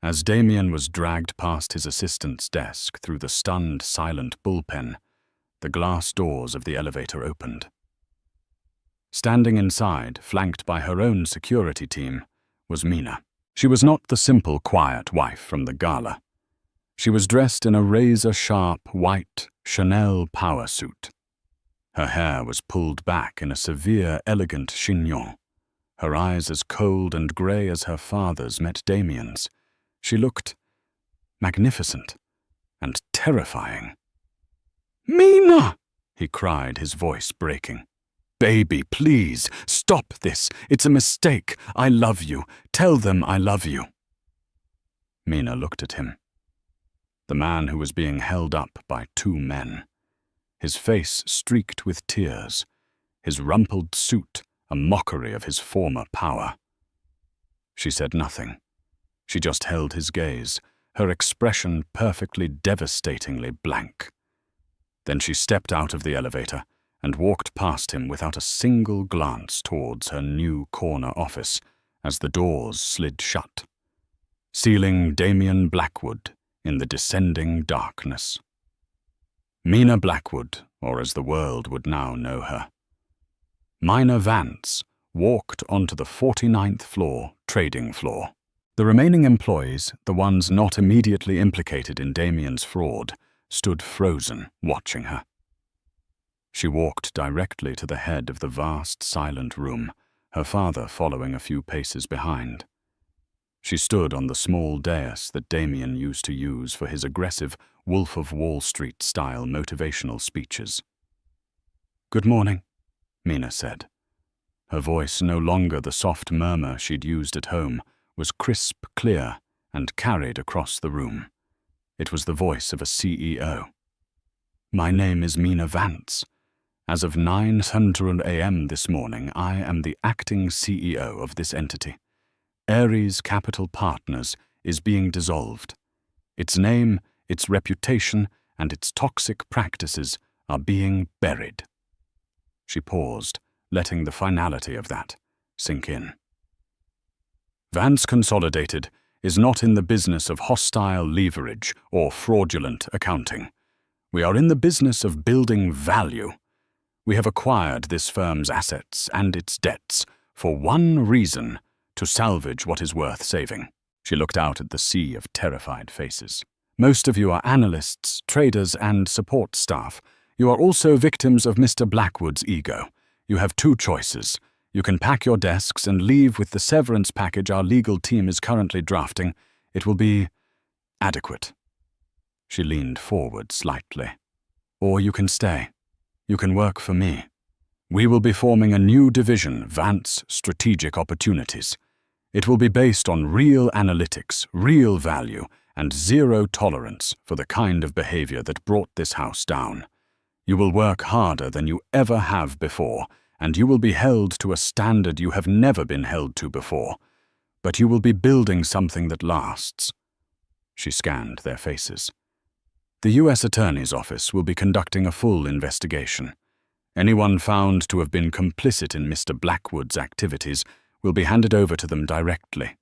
As Damien was dragged past his assistant's desk through the stunned, silent bullpen, the glass doors of the elevator opened. Standing inside, flanked by her own security team, was Mina. She was not the simple, quiet wife from the gala. She was dressed in a razor-sharp, white Chanel power suit. Her hair was pulled back in a severe, elegant chignon. Her eyes as cold and grey as her father's met Damien's. She looked magnificent and terrifying. Mina! He cried, his voice breaking. Baby, please, stop this. It's a mistake. I love you. Tell them I love you. Mina looked at him. The man who was being held up by two men. His face streaked with tears, his rumpled suit a mockery of his former power. She said nothing. She just held his gaze, her expression perfectly devastatingly blank. Then she stepped out of the elevator and walked past him without a single glance towards her new corner office as the doors slid shut, sealing Damien Blackwood in the descending darkness. Mina Blackwood, or as the world would now know her. Mina Vance walked onto the 49th floor trading floor. The remaining employees, the ones not immediately implicated in Damien's fraud, stood frozen, watching her. She walked directly to the head of the vast, silent room, her father following a few paces behind. She stood on the small dais that Damien used to use for his aggressive Wolf of Wall Street-style motivational speeches. "Good morning," Mina said. Her voice, no longer the soft murmur she'd used at home, was crisp, clear, and carried across the room. It was the voice of a CEO. "My name is Mina Vance. As of 9:00 a.m. this morning, I am the acting CEO of this entity. Ares Capital Partners is being dissolved. Its name, its reputation, and its toxic practices are being buried." She paused, letting the finality of that sink in. "Vance Consolidated is not in the business of hostile leverage or fraudulent accounting. We are in the business of building value. We have acquired this firm's assets and its debts for one reason: to salvage what is worth saving." She looked out at the sea of terrified faces. "Most of you are analysts, traders, and support staff. You are also victims of Mr. Blackwood's ego. You have two choices. You can pack your desks and leave with the severance package our legal team is currently drafting. It will be adequate." She leaned forward slightly. "Or you can stay. You can work for me. We will be forming a new division, Vance Strategic Opportunities. It will be based on real analytics, real value, and zero tolerance for the kind of behavior that brought this house down. You will work harder than you ever have before, and you will be held to a standard you have never been held to before. But you will be building something that lasts." She scanned their faces. "The U.S. Attorney's Office will be conducting a full investigation. Anyone found to have been complicit in Mr. Blackwood's activities will be handed over to them directly.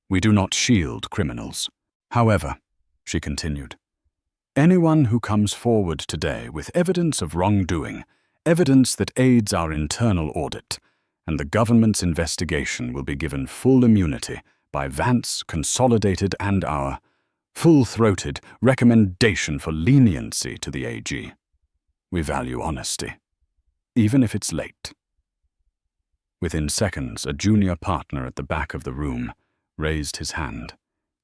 We do not shield criminals. However," she continued, "anyone who comes forward today with evidence of wrongdoing, evidence that aids our internal audit, and the government's investigation will be given full immunity by Vance Consolidated and our full-throated recommendation for leniency to the AG. We value honesty, even if it's late." Within seconds, a junior partner at the back of the room raised his hand,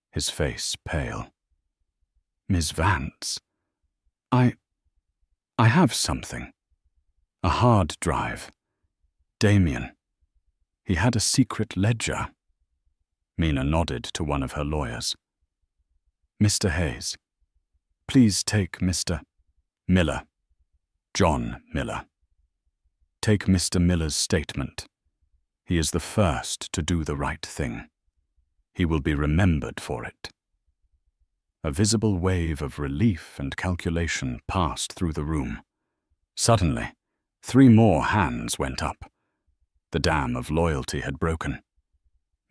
his face pale. "Ms. Vance, I have something. A hard drive. Damien. He had a secret ledger." Mina nodded to one of her lawyers. "Mr. Hayes, please take Mr. Miller, John Miller. Take Mr. Miller's statement. He is the first to do the right thing. He will be remembered for it." A visible wave of relief and calculation passed through the room. Suddenly, 3 more hands went up. The dam of loyalty had broken.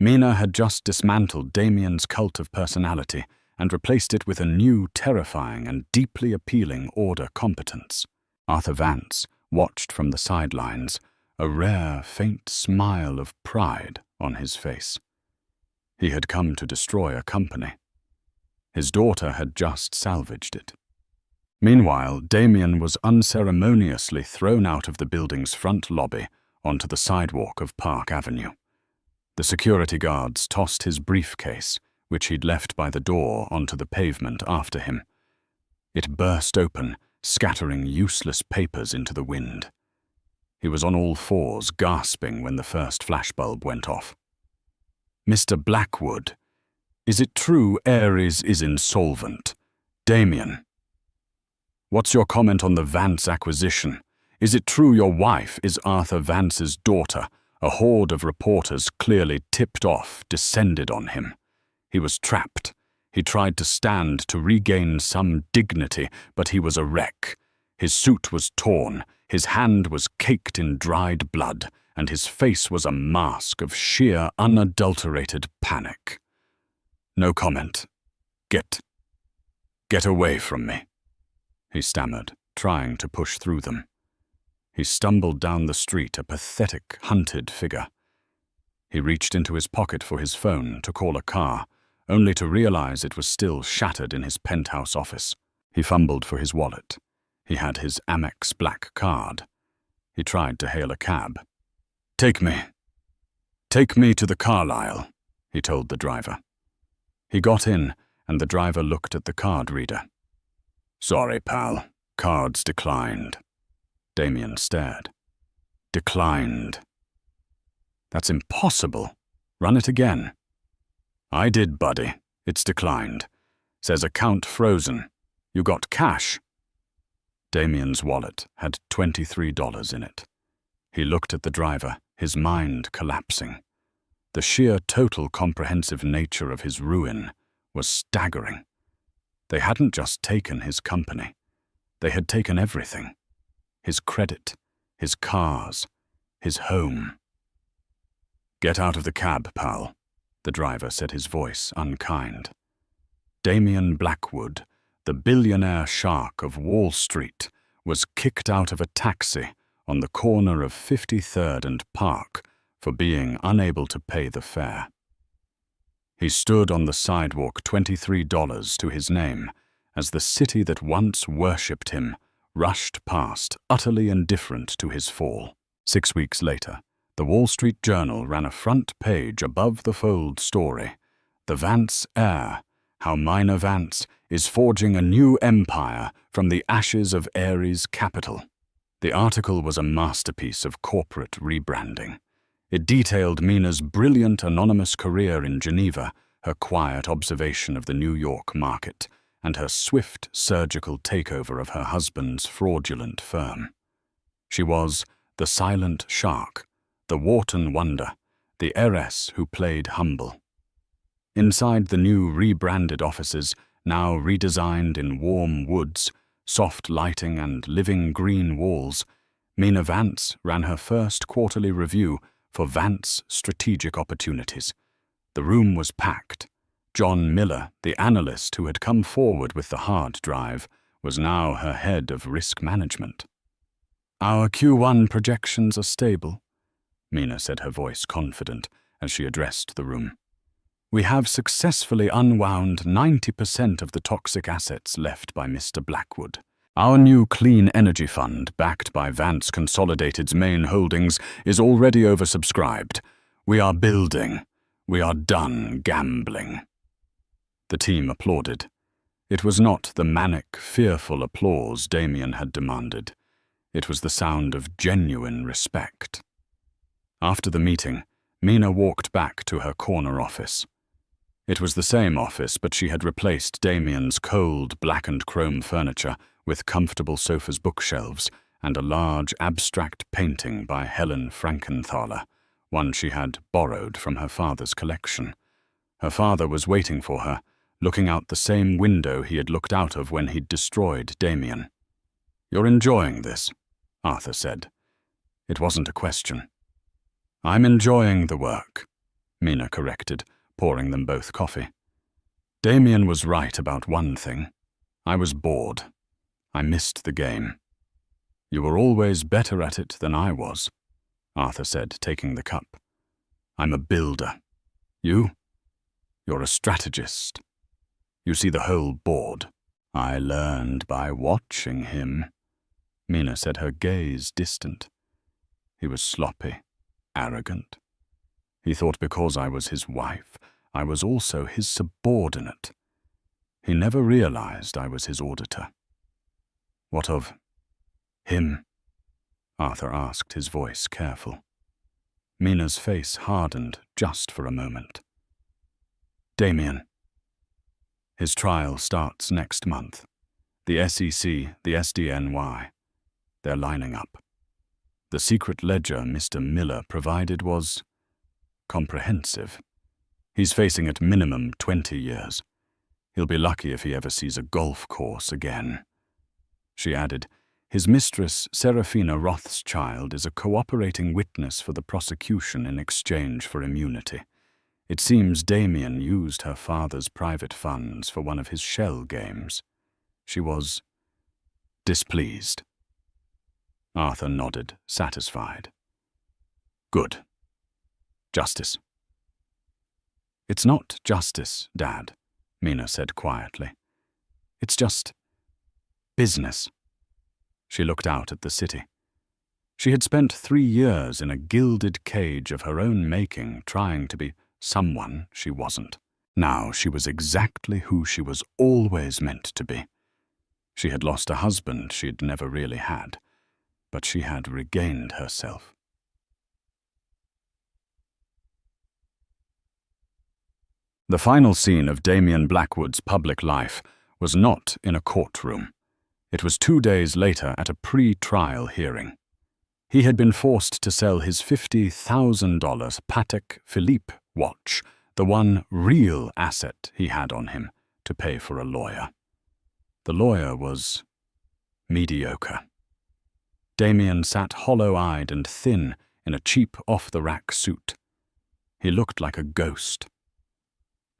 Mina had just dismantled Damien's cult of personality and replaced it with a new, terrifying and deeply appealing order competence. Arthur Vance watched from the sidelines, a rare, faint smile of pride on his face. He had come to destroy a company. His daughter had just salvaged it. Meanwhile, Damien was unceremoniously thrown out of the building's front lobby onto the sidewalk of Park Avenue. The security guards tossed his briefcase, which he'd left by the door, onto the pavement after him. It burst open, scattering useless papers into the wind. He was on all fours, gasping when the first flashbulb went off. "Mr. Blackwood, is it true Ares is insolvent? Damien. What's your comment on the Vance acquisition? Is it true your wife is Arthur Vance's daughter, A horde of reporters, clearly tipped off, descended on him. He was trapped. He tried to stand to regain some dignity, but he was a wreck. His suit was torn, his hand was caked in dried blood, and his face was a mask of sheer, unadulterated panic. "No comment. Get away from me," he stammered, trying to push through them. He stumbled down the street, a pathetic, hunted figure. He reached into his pocket for his phone to call a car, only to realize it was still shattered in his penthouse office. He fumbled for his wallet. He had his Amex black card. He tried to hail a cab. Take me to the Carlisle," he told the driver. He got in, and the driver looked at the card reader. "Sorry, pal. Cards declined." Damien stared. "Declined. That's impossible. Run it again." "I did, buddy. It's declined. Says account frozen. You got cash?" Damien's wallet had $23 in it. He looked at the driver, his mind collapsing. The sheer total comprehensive nature of his ruin was staggering. They hadn't just taken his company. They had taken everything. His credit, his cars, his home. "Get out of the cab, pal," the driver said, his voice unkind. Damien Blackwood, the billionaire shark of Wall Street, was kicked out of a taxi on the corner of 53rd and Park for being unable to pay the fare. He stood on the sidewalk, $23 to his name, as the city that once worshipped him rushed past, utterly indifferent to his fall. 6 weeks later, the Wall Street Journal ran a front page above the fold story, "The Vance Heir, How Minor Vance is Forging a New Empire from the Ashes of Ares Capital." The article was a masterpiece of corporate rebranding. It detailed Mina's brilliant anonymous career in Geneva, her quiet observation of the New York market, and her swift surgical takeover of her husband's fraudulent firm. She was the silent shark, the Wharton wonder, the heiress who played humble. Inside the new rebranded offices, now redesigned in warm woods, soft lighting and living green walls, Mina Vance ran her first quarterly review for Vance Strategic Opportunities. The room was packed. John Miller, the analyst who had come forward with the hard drive, was now her head of risk management. "Our Q1 projections are stable," Mina said, her voice confident, as she addressed the room. "We have successfully unwound 90% of the toxic assets left by Mr. Blackwood. Our new clean energy fund, backed by Vance Consolidated's main holdings, is already oversubscribed. We are building. We are done gambling." The team applauded. It was not the manic, fearful applause Damien had demanded. It was the sound of genuine respect. After the meeting, Mina walked back to her corner office. It was the same office, but she had replaced Damien's cold, blackened chrome furniture with comfortable sofas, bookshelves, and a large abstract painting by Helen Frankenthaler, one she had borrowed from her father's collection. Her father was waiting for her, looking out the same window he had looked out of when he'd destroyed Damien. "You're enjoying this," Arthur said. It wasn't a question. "I'm enjoying the work," Mina corrected, pouring them both coffee. "Damien was right about one thing. I was bored. I missed the game." "You were always better at it than I was," Arthur said, taking the cup. "I'm a builder. You? You're a strategist. You see the whole board." "I learned by watching him," Mina said, her gaze distant. "He was sloppy, arrogant. He thought because I was his wife, I was also his subordinate. He never realized I was his auditor." "What of him?" Arthur asked, his voice careful. Mina's face hardened just for a moment. "Damien. His trial starts next month. The SEC, the SDNY. They're lining up. The secret ledger Mr. Miller provided was comprehensive. He's facing at minimum 20 years. He'll be lucky if he ever sees a golf course again. She added, his mistress, Serafina Rothschild, is a cooperating witness for the prosecution in exchange for immunity. It seems Damien used her father's private funds for one of his shell games. She was displeased. Arthur nodded, satisfied. Good. Justice. It's not justice, Dad, Mina said quietly. It's just business. She looked out at the city. She had spent 3 years in a gilded cage of her own making, trying to be someone she wasn't. Now she was exactly who she was always meant to be. She had lost a husband she'd never really had, but she had regained herself. The final scene of Damien Blackwood's public life was not in a courtroom. It was 2 days later at a pre-trial hearing. He had been forced to sell his $50,000 Patek Philippe watch, the one real asset he had on him, to pay for a lawyer. The lawyer was mediocre. Damien sat hollow-eyed and thin in a cheap off-the-rack suit. He looked like a ghost.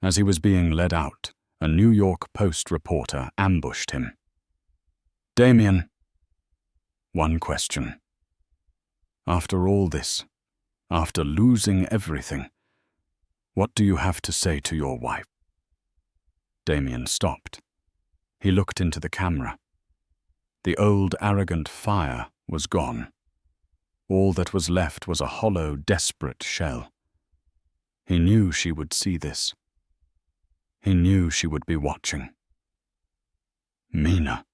As he was being led out, a New York Post reporter ambushed him. Damien, one question. After all this, after losing everything, what do you have to say to your wife? Damien stopped. He looked into the camera. The old arrogant fire was gone. All that was left was a hollow, desperate shell. He knew she would see this. He knew she would be watching. Mina,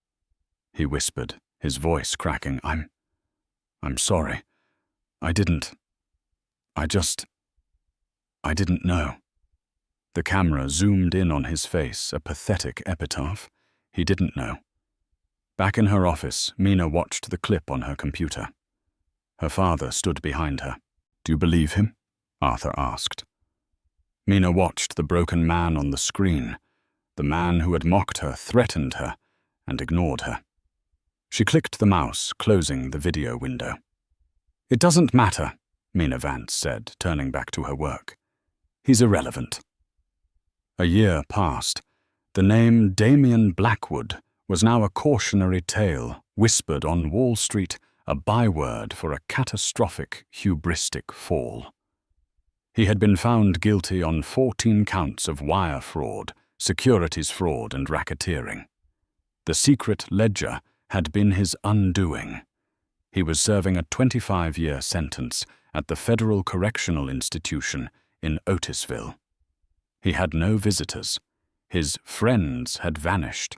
he whispered, his voice cracking. I'm sorry. I didn't know. The camera zoomed in on his face, a pathetic epitaph. He didn't know. Back in her office, Mina watched the clip on her computer. Her father stood behind her. Do you believe him? Arthur asked. Mina watched the broken man on the screen. The man who had mocked her, threatened her, and ignored her. She clicked the mouse, closing the video window. It doesn't matter, Mina Vance said, turning back to her work. He's irrelevant. A year passed. The name Damien Blackwood was now a cautionary tale, whispered on Wall Street, a byword for a catastrophic, hubristic fall. He had been found guilty on 14 counts of wire fraud, securities fraud, and racketeering. The secret ledger had been his undoing. He was serving a 25-year sentence at the Federal Correctional Institution in Otisville. He had no visitors. His friends had vanished.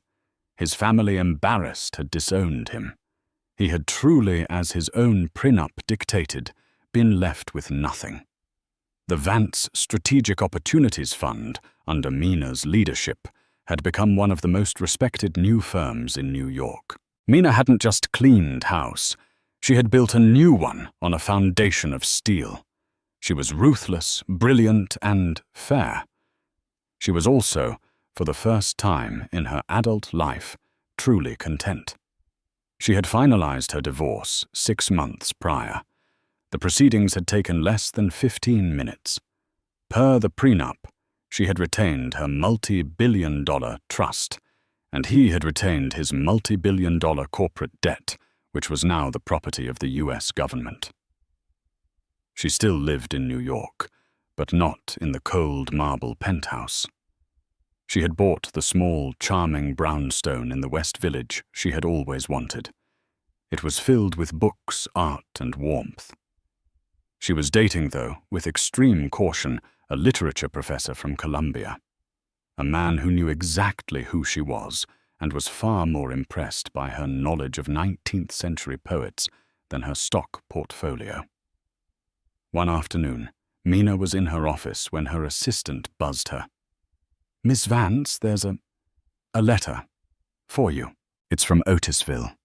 His family, embarrassed, had disowned him. He had truly, as his own prenup dictated, been left with nothing. The Vance Strategic Opportunities Fund, under Mina's leadership, had become one of the most respected new firms in New York. Mina hadn't just cleaned house. She had built a new one on a foundation of steel. She was ruthless, brilliant, and fair. She was also, for the first time in her adult life, truly content. She had finalized her divorce 6 months prior. The proceedings had taken less than 15 minutes. Per the prenup, she had retained her multi-billion-dollar trust, and he had retained his multi-billion-dollar corporate debt, which was now the property of the U.S. government. She still lived in New York, but not in the cold marble penthouse. She had bought the small, charming brownstone in the West Village she had always wanted. It was filled with books, art, and warmth. She was dating, though, with extreme caution, a literature professor from Columbia, a man who knew exactly who she was and was far more impressed by her knowledge of 19th century poets than her stock portfolio. One afternoon, Mina was in her office when her assistant buzzed her. "Miss Vance, there's a letter for you. It's from Otisville."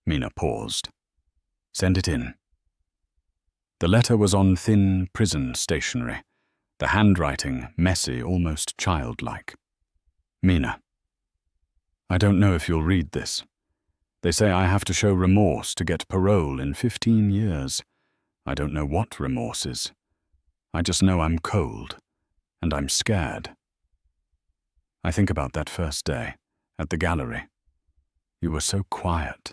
Mina paused. "Send it in," The letter was on thin prison stationery, the handwriting messy, almost childlike. Mina, I don't know if you'll read this. They say I have to show remorse to get parole in 15 years. I don't know what remorse is. I just know I'm cold, and I'm scared. I think about that first day, at the gallery. You were so quiet.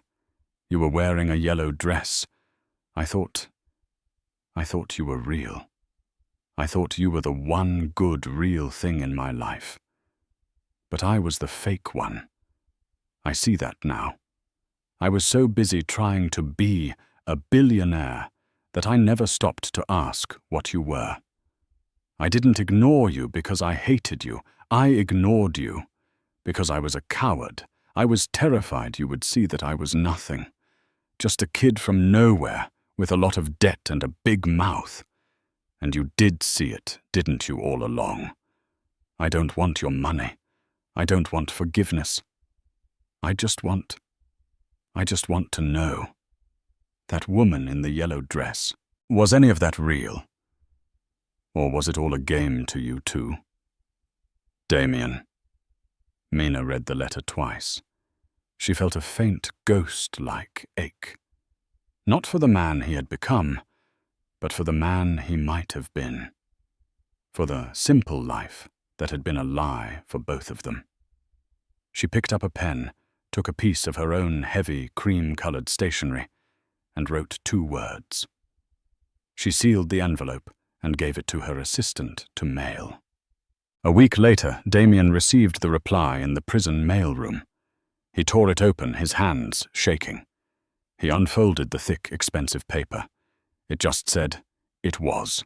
You were wearing a yellow dress. I thought you were real. I thought you were the one good, real thing in my life. But I was the fake one. I see that now. I was so busy trying to be a billionaire that I never stopped to ask what you were. I didn't ignore you because I hated you. I ignored you because I was a coward. I was terrified you would see that I was nothing. Just a kid from nowhere with a lot of debt and a big mouth. And you did see it, didn't you, all along? I don't want your money. I don't want forgiveness. I just want to know. That woman in the yellow dress, was any of that real? Or was it all a game to you too? Damien. Mina read the letter twice. She felt a faint ghost-like ache. Not for the man he had become, but for the man he might have been. For the simple life that had been a lie for both of them. She picked up a pen, took a piece of her own heavy, cream-colored stationery, and wrote 2 words. She sealed the envelope and gave it to her assistant to mail. A week later, Damien received the reply in the prison mailroom. He tore it open, his hands shaking. He unfolded the thick, expensive paper. It just said, "It was."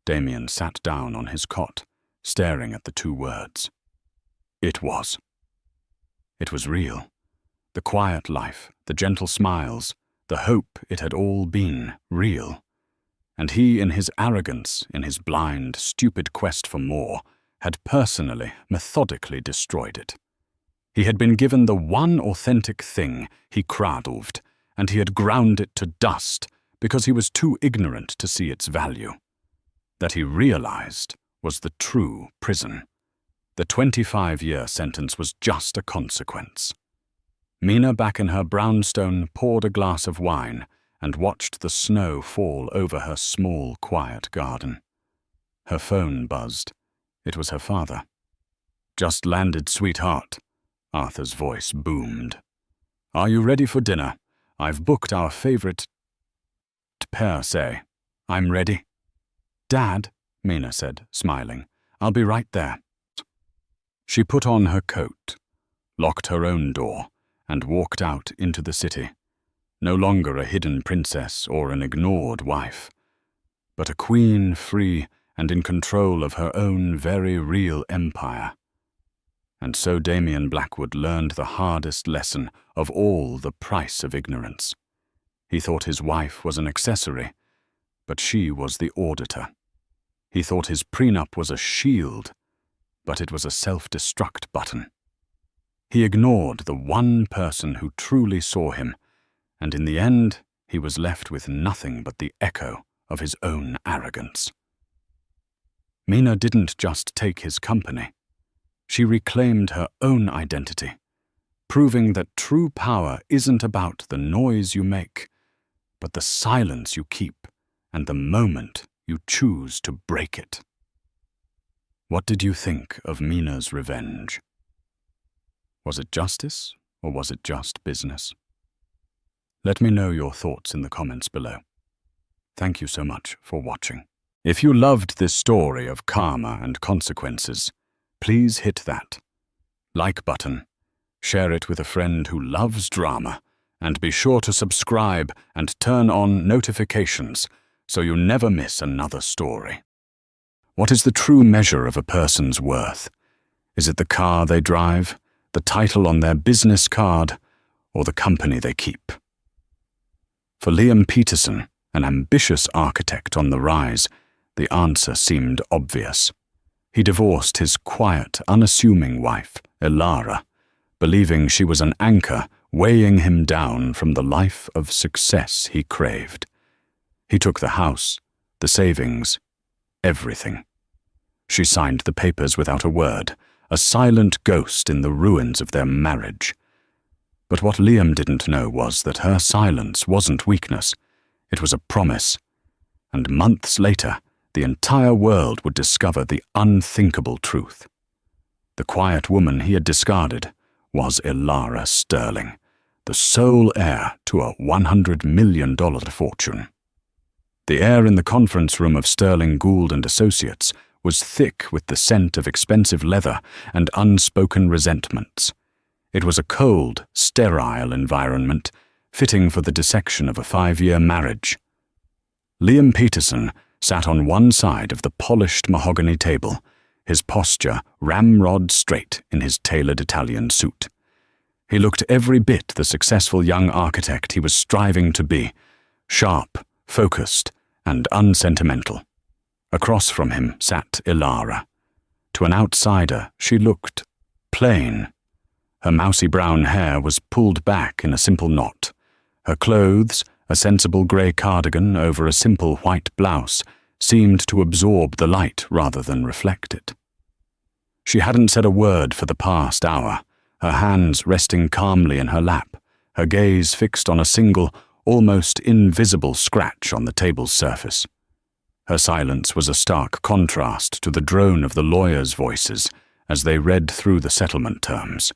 Damien sat down on his cot, staring at the 2 words. It was. It was real. The quiet life, the gentle smiles, the hope it had all been real. And he, in his arrogance, in his blind, stupid quest for more, had personally, methodically destroyed it. He had been given the one authentic thing he cradled, and he had ground it to dust because he was too ignorant to see its value. That he realized was the true prison. The 25-year sentence was just a consequence. Mina, back in her brownstone, poured a glass of wine and watched the snow fall over her small, quiet garden. Her phone buzzed. It was her father. "Just landed, sweetheart," Arthur's voice boomed. "Are you ready for dinner? I've booked our favorite pair, say. I'm ready." "Dad," Mina said, smiling, "I'll be right there." She put on her coat, locked her own door, and walked out into the city. No longer a hidden princess or an ignored wife, but a queen free and in control of her own very real empire. And so Damien Blackwood learned the hardest lesson of all, the price of ignorance. He thought his wife was an accessory, but she was the auditor. He thought his prenup was a shield, but it was a self-destruct button. He ignored the one person who truly saw him, and in the end, he was left with nothing but the echo of his own arrogance. Mina didn't just take his company. She reclaimed her own identity, proving that true power isn't about the noise you make, but the silence you keep and the moment you choose to break it. What did you think of Mina's revenge? Was it justice, or was it just business? Let me know your thoughts in the comments below. Thank you so much for watching. If you loved this story of karma and consequences, please hit that like button, share it with a friend who loves drama, and be sure to subscribe and turn on notifications so you never miss another story. What is the true measure of a person's worth? Is it the car they drive, the title on their business card, or the company they keep? For Liam Peterson, an ambitious architect on the rise, the answer seemed obvious. He divorced his quiet, unassuming wife, Elara, believing she was an anchor weighing him down from the life of success he craved. He took the house, the savings, everything. She signed the papers without a word, a silent ghost in the ruins of their marriage. But what Liam didn't know was that her silence wasn't weakness. It was a promise. And months later, the entire world would discover the unthinkable truth. The quiet woman he had discarded was Ilara Sterling, the sole heir to a $100 million fortune. The air in the conference room of Sterling, Gould & Associates was thick with the scent of expensive leather and unspoken resentments. It was a cold, sterile environment, fitting for the dissection of a 5-year marriage. Liam Peterson sat on one side of the polished mahogany table, his posture ramrod straight in his tailored Italian suit. He looked every bit the successful young architect he was striving to be, sharp, focused, and unsentimental. Across from him sat Ilara. To an outsider, she looked plain. Her mousy brown hair was pulled back in a simple knot. Her clothes, a sensible grey cardigan over a simple white blouse, seemed to absorb the light rather than reflect it. She hadn't said a word for the past hour, her hands resting calmly in her lap, her gaze fixed on a single, almost invisible scratch on the table's surface. Her silence was a stark contrast to the drone of the lawyers' voices as they read through the settlement terms.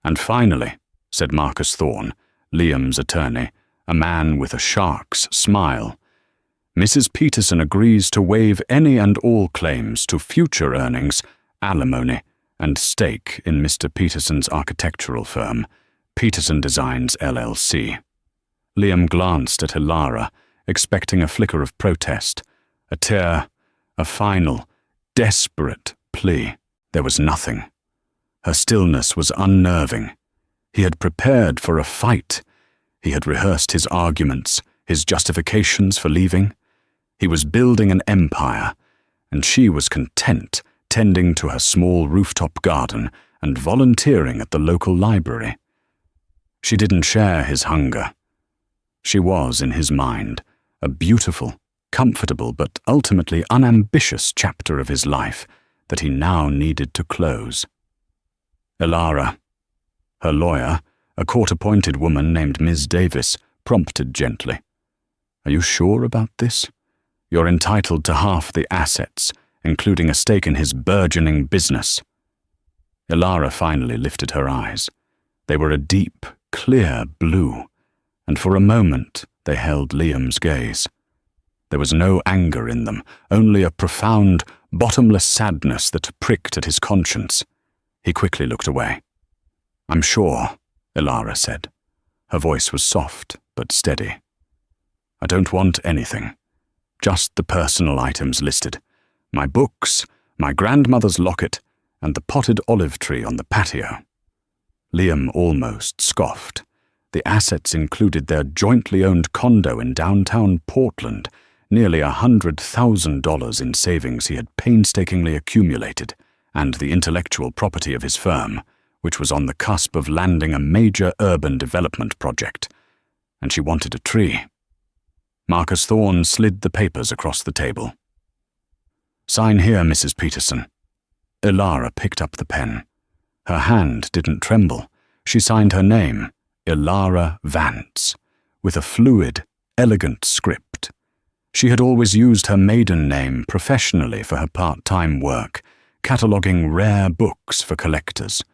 "And finally," said Marcus Thorne, Liam's attorney, a man with a shark's smile, "Mrs. Peterson agrees to waive any and all claims to future earnings, alimony, and stake in Mr. Peterson's architectural firm, Peterson Designs LLC." Liam glanced at Ilara, expecting a flicker of protest, a tear, a final, desperate plea. There was nothing. Her stillness was unnerving. He had prepared for a fight. He had rehearsed his arguments, his justifications for leaving. He was building an empire, and she was content tending to her small rooftop garden and volunteering at the local library. She didn't share his hunger. She was, in his mind, a beautiful, comfortable but ultimately unambitious chapter of his life that he now needed to close. Ilara, her lawyer, a court-appointed woman named Ms. Davis, prompted gently. "Are you sure about this? You're entitled to half the assets, including a stake in his burgeoning business." Ilara finally lifted her eyes. They were a deep, clear blue, and for a moment they held Liam's gaze. There was no anger in them, only a profound, bottomless sadness that pricked at his conscience. He quickly looked away. "I'm sure," Ilara said. Her voice was soft but steady. "I don't want anything. Just the personal items listed. My books, my grandmother's locket, and the potted olive tree on the patio." Liam almost scoffed. The assets included their jointly owned condo in downtown Portland, nearly $100,000 in savings he had painstakingly accumulated, and the intellectual property of his firm, which was on the cusp of landing a major urban development project. And she wanted a tree. Marcus Thorne slid the papers across the table. "Sign here, Mrs. Peterson." Ilara picked up the pen. Her hand didn't tremble. She signed her name, Ilara Vance, with a fluid, elegant script. She had always used her maiden name professionally for her part-time work, cataloguing rare books for collectors.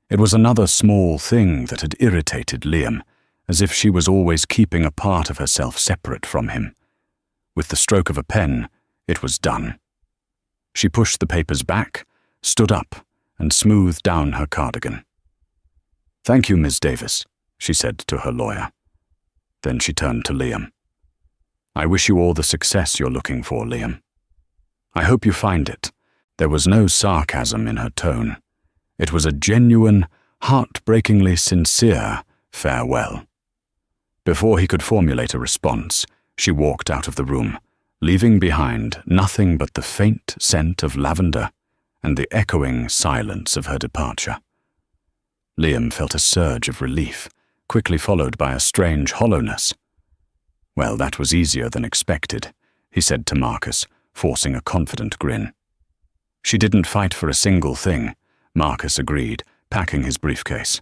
It was another small thing that had irritated Liam, as if she was always keeping a part of herself separate from him. With the stroke of a pen, it was done. She pushed the papers back, stood up, and smoothed down her cardigan. "Thank you, Ms. Davis," she said to her lawyer. Then she turned to Liam. "I wish you all the success you're looking for, Liam. I hope you find it." There was no sarcasm in her tone. It was a genuine, heartbreakingly sincere farewell. Before he could formulate a response, she walked out of the room, leaving behind nothing but the faint scent of lavender and the echoing silence of her departure. Liam felt a surge of relief, quickly followed by a strange hollowness. "Well, that was easier than expected," he said to Marcus, forcing a confident grin. "She didn't fight for a single thing," Marcus agreed, packing his briefcase.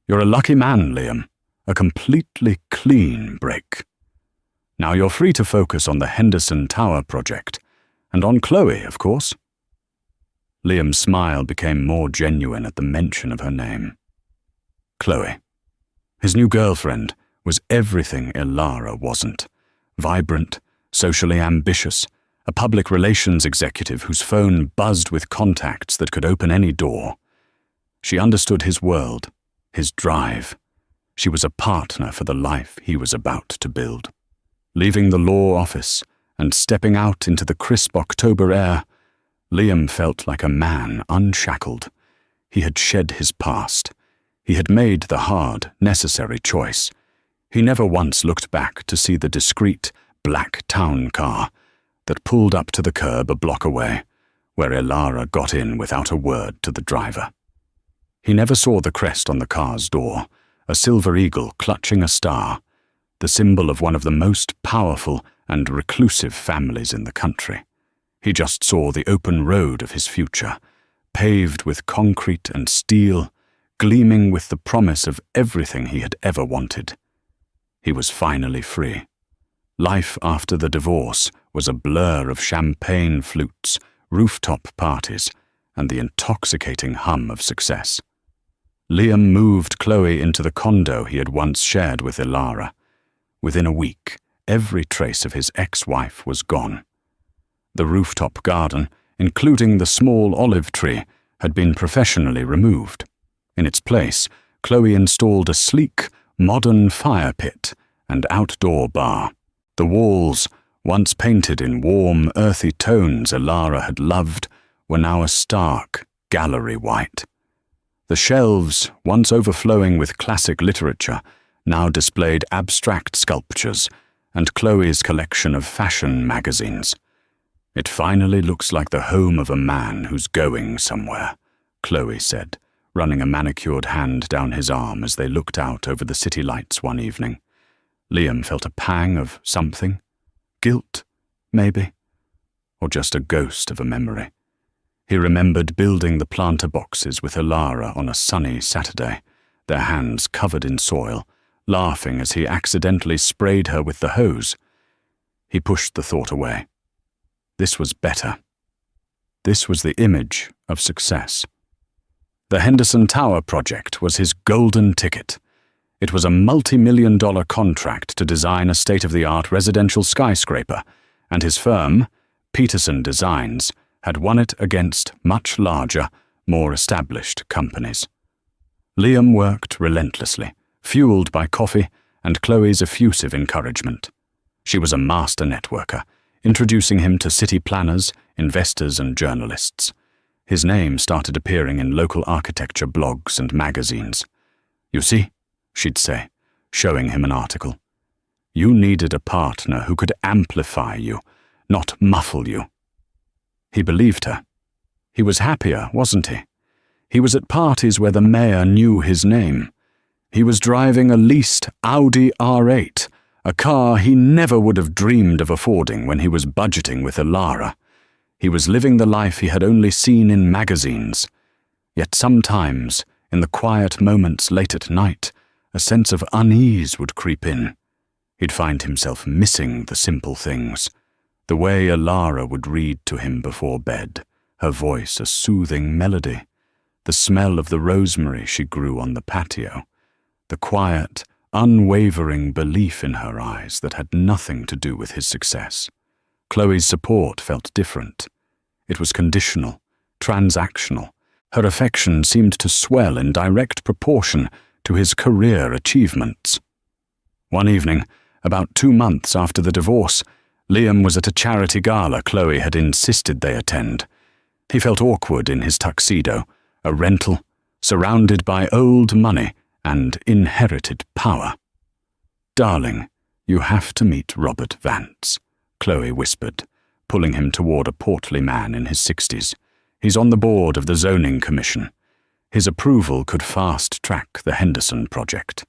"You're a lucky man, Liam. A completely clean break. Now you're free to focus on the Henderson Tower project, and on Chloe, of course." Liam's smile became more genuine at the mention of her name. Chloe. His new girlfriend was everything Ilara wasn't. Vibrant, socially ambitious, a public relations executive whose phone buzzed with contacts that could open any door. She understood his world, his drive. She was a partner for the life he was about to build. Leaving the law office and stepping out into the crisp October air, Liam felt like a man unshackled. He had shed his past. He had made the hard, necessary choice. He never once looked back to see the discreet, black town car that pulled up to the curb a block away, where Ilara got in without a word to the driver. He never saw the crest on the car's door, a silver eagle clutching a star, the symbol of one of the most powerful and reclusive families in the country. He just saw the open road of his future, paved with concrete and steel, gleaming with the promise of everything he had ever wanted. He was finally free. Life after the divorce was a blur of champagne flutes, rooftop parties, and the intoxicating hum of success. Liam moved Chloe into the condo he had once shared with Ilara. Within a week, every trace of his ex-wife was gone. The rooftop garden, including the small olive tree, had been professionally removed. In its place, Chloe installed a sleek, modern fire pit and outdoor bar. The walls, once painted in warm, earthy tones Ilara had loved, were now a stark, gallery white. The shelves, once overflowing with classic literature, now displayed abstract sculptures and Chloe's collection of fashion magazines. "It finally looks like the home of a man who's going somewhere," Chloe said, running a manicured hand down his arm as they looked out over the city lights one evening. Liam felt a pang of something. Guilt, maybe, or just a ghost of a memory. He remembered building the planter boxes with Ilara on a sunny Saturday, their hands covered in soil, laughing as he accidentally sprayed her with the hose. He pushed the thought away. This was better. This was the image of success. The Henderson Tower project was his golden ticket. It was a multi-million-dollar contract to design a state-of-the-art residential skyscraper, and his firm, Peterson Designs, had won it against much larger, more established companies. Liam worked relentlessly, fueled by coffee and Chloe's effusive encouragement. She was a master networker, introducing him to city planners, investors, and journalists. His name started appearing in local architecture blogs and magazines. "You see," she'd say, showing him an article. "You needed a partner who could amplify you, not muffle you." He believed her. He was happier, wasn't he? He was at parties where the mayor knew his name. He was driving a leased Audi R8, a car he never would have dreamed of affording when he was budgeting with Ilara. He was living the life he had only seen in magazines. Yet sometimes, in the quiet moments late at night, a sense of unease would creep in. He'd find himself missing the simple things. The way Ilara would read to him before bed, her voice a soothing melody. The smell of the rosemary she grew on the patio. The quiet, unwavering belief in her eyes that had nothing to do with his success. Chloe's support felt different. It was conditional, transactional. Her affection seemed to swell in direct proportion to his career achievements. One evening, about 2 months after the divorce, Liam was at a charity gala Chloe had insisted they attend. He felt awkward in his tuxedo, a rental, surrounded by old money and inherited power. "Darling, you have to meet Robert Vance," Chloe whispered, pulling him toward a portly man in his 60s. "He's on the board of the zoning commission. His approval could fast-track the Henderson project."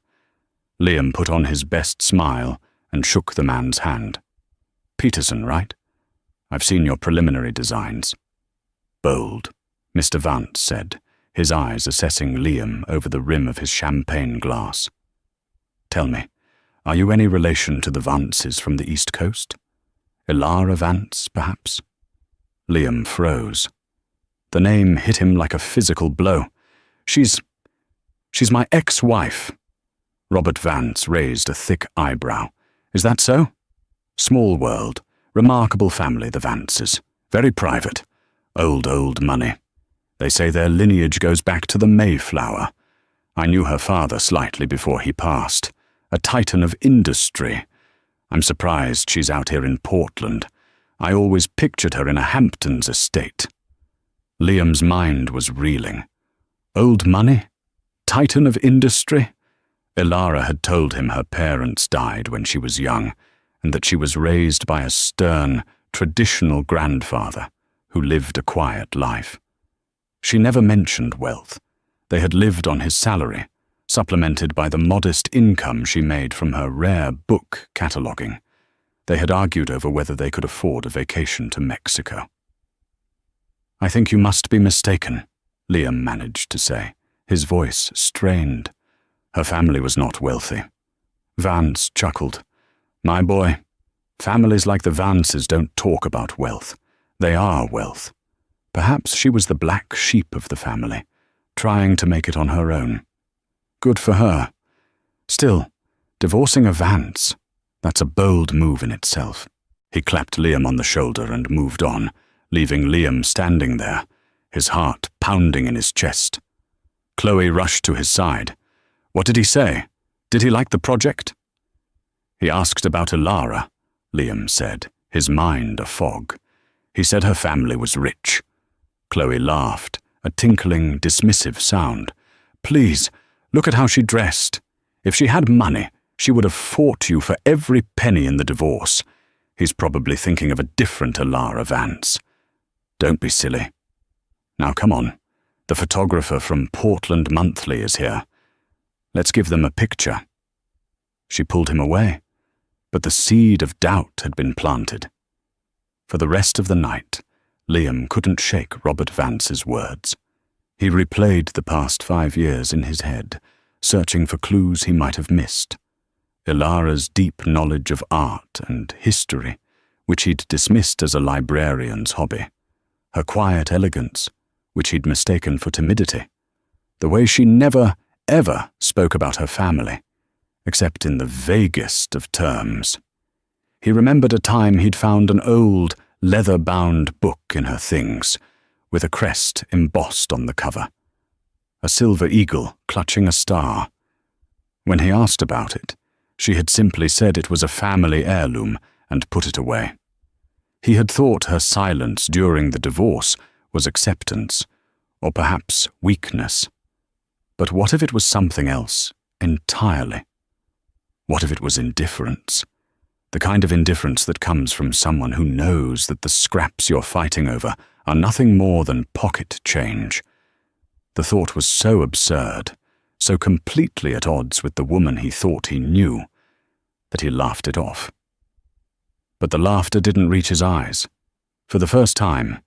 Liam put on his best smile and shook the man's hand. "Peterson, right? I've seen your preliminary designs." "Bold," Mr. Vance said, his eyes assessing Liam over the rim of his champagne glass. "Tell me, are you any relation to the Vances from the East Coast? Elara Vance, perhaps?" Liam froze. The name hit him like a physical blow. She's my ex-wife." Robert Vance raised a thick eyebrow. "Is that so?" "Small world. Remarkable family, the Vances. Very private. Old money. They say their lineage goes back to the Mayflower. I knew her father slightly before he passed. A titan of industry. I'm surprised she's out here in Portland. I always pictured her in a Hamptons estate." Liam's mind was reeling. Old money? Titan of industry? Elara had told him her parents died when she was young, and that she was raised by a stern, traditional grandfather who lived a quiet life. She never mentioned wealth. They had lived on his salary, supplemented by the modest income she made from her rare book cataloguing. They had argued over whether they could afford a vacation to Mexico. "I think you must be mistaken," Liam managed to say, his voice strained. Her family was not wealthy. Vance chuckled. "My boy, families like the Vances don't talk about wealth. They are wealth. Perhaps she was the black sheep of the family, trying to make it on her own. Good for her. Still, divorcing a Vance, that's a bold move in itself." He clapped Liam on the shoulder and moved on, leaving Liam standing there, his heart pounding in his chest. Chloe rushed to his side. "What did he say? Did he like the project?" "He asked about Elara," Liam said, his mind a fog. "He said her family was rich." Chloe laughed, a tinkling, dismissive sound. "Please, look at how she dressed. If she had money, she would have fought you for every penny in the divorce. He's probably thinking of a different Elara Vance. Don't be silly. Now come on, the photographer from Portland Monthly is here. Let's give them a picture." She pulled him away, but the seed of doubt had been planted. For the rest of the night, Liam couldn't shake Robert Vance's words. He replayed the past 5 years in his head, searching for clues he might have missed. Elara's deep knowledge of art and history, which he'd dismissed as a librarian's hobby. Her quiet elegance, which he'd mistaken for timidity. The way she never, ever spoke about her family, except in the vaguest of terms. He remembered a time he'd found an old, leather-bound book in her things, with a crest embossed on the cover. A silver eagle clutching a star. When he asked about it, she had simply said it was a family heirloom and put it away. He had thought her silence during the divorce was acceptance, or perhaps weakness. But what if it was something else entirely? What if it was indifference? The kind of indifference that comes from someone who knows that the scraps you're fighting over are nothing more than pocket change. The thought was so absurd, so completely at odds with the woman he thought he knew, that he laughed it off. But the laughter didn't reach his eyes. For the first time,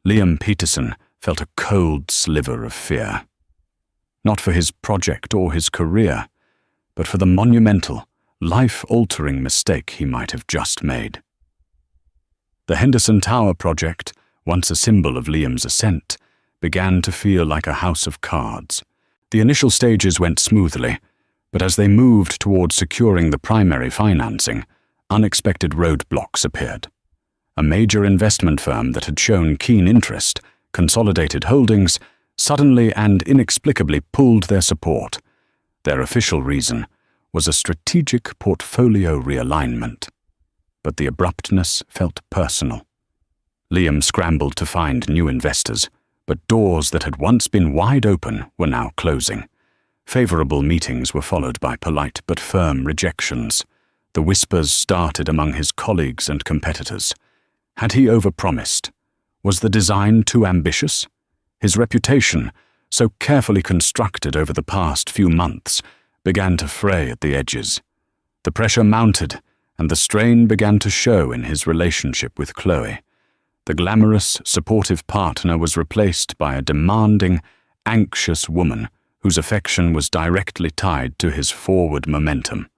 Liam Peterson felt a cold sliver of fear. Not for his project or his career, but for the monumental, life-altering mistake he might have just made. The Henderson Tower project, once a symbol of Liam's ascent, began to feel like a house of cards. The initial stages went smoothly, but as they moved towards securing the primary financing, unexpected roadblocks appeared. A major investment firm that had shown keen interest, Consolidated Holdings, suddenly and inexplicably pulled their support. Their official reason was a strategic portfolio realignment. But the abruptness felt personal. Liam scrambled to find new investors, but doors that had once been wide open were now closing. Favorable meetings were followed by polite but firm rejections. The whispers started among his colleagues and competitors. Had he overpromised? Was the design too ambitious? His reputation, so carefully constructed over the past few months, began to fray at the edges. The pressure mounted, and the strain began to show in his relationship with Chloe. The glamorous, supportive partner was replaced by a demanding, anxious woman whose affection was directly tied to his forward momentum.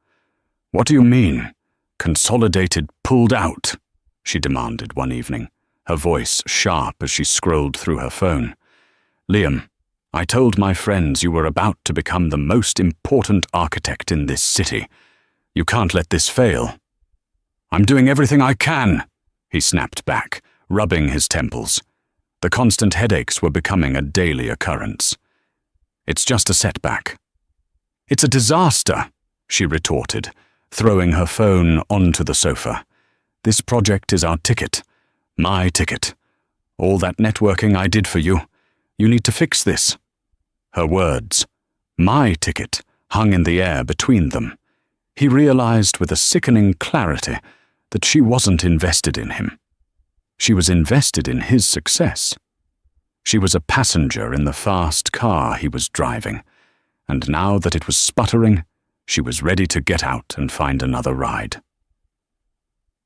"What do you mean? Consolidated pulled out?" she demanded one evening, her voice sharp as she scrolled through her phone. "Liam, I told my friends you were about to become the most important architect in this city. You can't let this fail." "I'm doing everything I can," he snapped back, rubbing his temples. The constant headaches were becoming a daily occurrence. "It's just a setback." "It's a disaster," she retorted, throwing her phone onto the sofa. "This project is our ticket. My ticket. All that networking I did for you. You need to fix this." Her words, "my ticket," hung in the air between them. He realized with a sickening clarity that she wasn't invested in him. She was invested in his success. She was a passenger in the fast car he was driving, and now that it was sputtering, she was ready to get out and find another ride.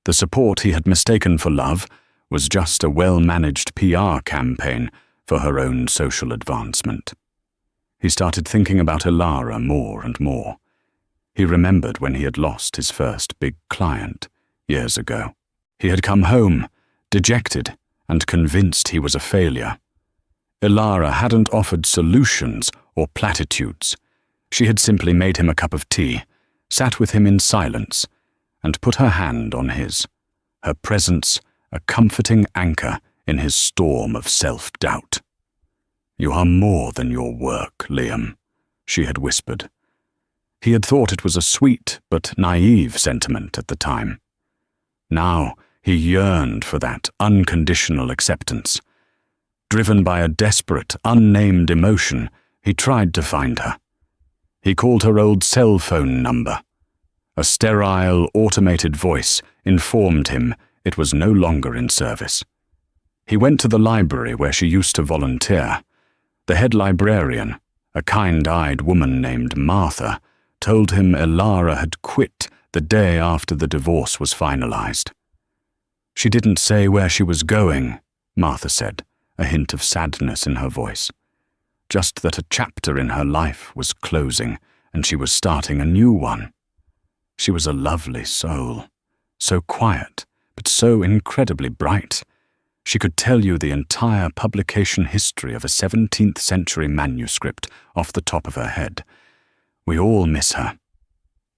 The support he had mistaken for love was just a well-managed PR campaign for her own social advancement. He started thinking about Elara more and more. He remembered when he had lost his first big client, years ago. He had come home, dejected and convinced he was a failure. Elara hadn't offered solutions or platitudes. She had simply made him a cup of tea, sat with him in silence, and put her hand on his, her presence a comforting anchor in his storm of self-doubt. "You are more than your work, Liam," she had whispered. He had thought it was a sweet but naive sentiment at the time. Now he yearned for that unconditional acceptance. Driven by a desperate, unnamed emotion, he tried to find her. He called her old cell phone number. A sterile, automated voice informed him it was no longer in service. He went to the library where she used to volunteer. The head librarian, a kind-eyed woman named Martha, told him Elara had quit the day after the divorce was finalized. "She didn't say where she was going," Martha said, a hint of sadness in her voice. Just that a chapter in her life was closing and she was starting a new one. She was a lovely soul, so quiet, but so incredibly bright. She could tell you the entire publication history of a 17th century manuscript off the top of her head. We all miss her.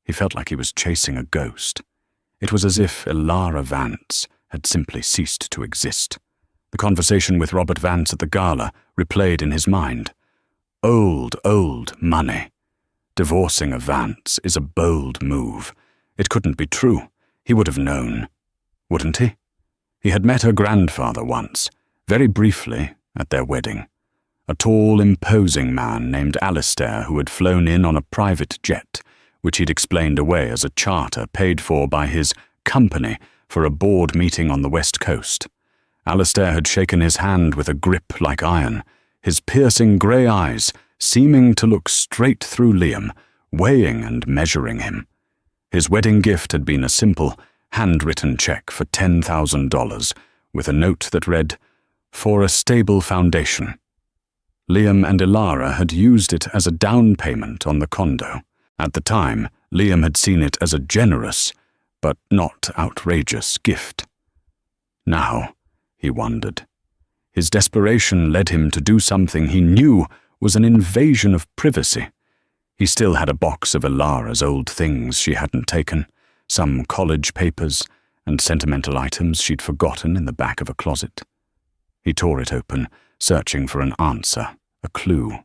He felt like he was chasing a ghost. It was as if Elara Vance had simply ceased to exist. The conversation with Robert Vance at the gala replayed in his mind. Old money. Divorcing a Vance is a bold move. It couldn't be true. He would have known. Wouldn't he? He had met her grandfather once, very briefly, at their wedding. A tall, imposing man named Alistair who had flown in on a private jet, which he'd explained away as a charter paid for by his company for a board meeting on the West Coast. Alistair had shaken his hand with a grip like iron, his piercing grey eyes seeming to look straight through Liam, weighing and measuring him. His wedding gift had been a simple, handwritten check for $10,000, with a note that read, "For a stable foundation." Liam and Elara had used it as a down payment on the condo. At the time, Liam had seen it as a generous, but not outrageous gift. Now, he wondered. His desperation led him to do something he knew was an invasion of privacy. He still had a box of Elara's old things she hadn't taken, some college papers and sentimental items she'd forgotten in the back of a closet. He tore it open, searching for an answer, a clue.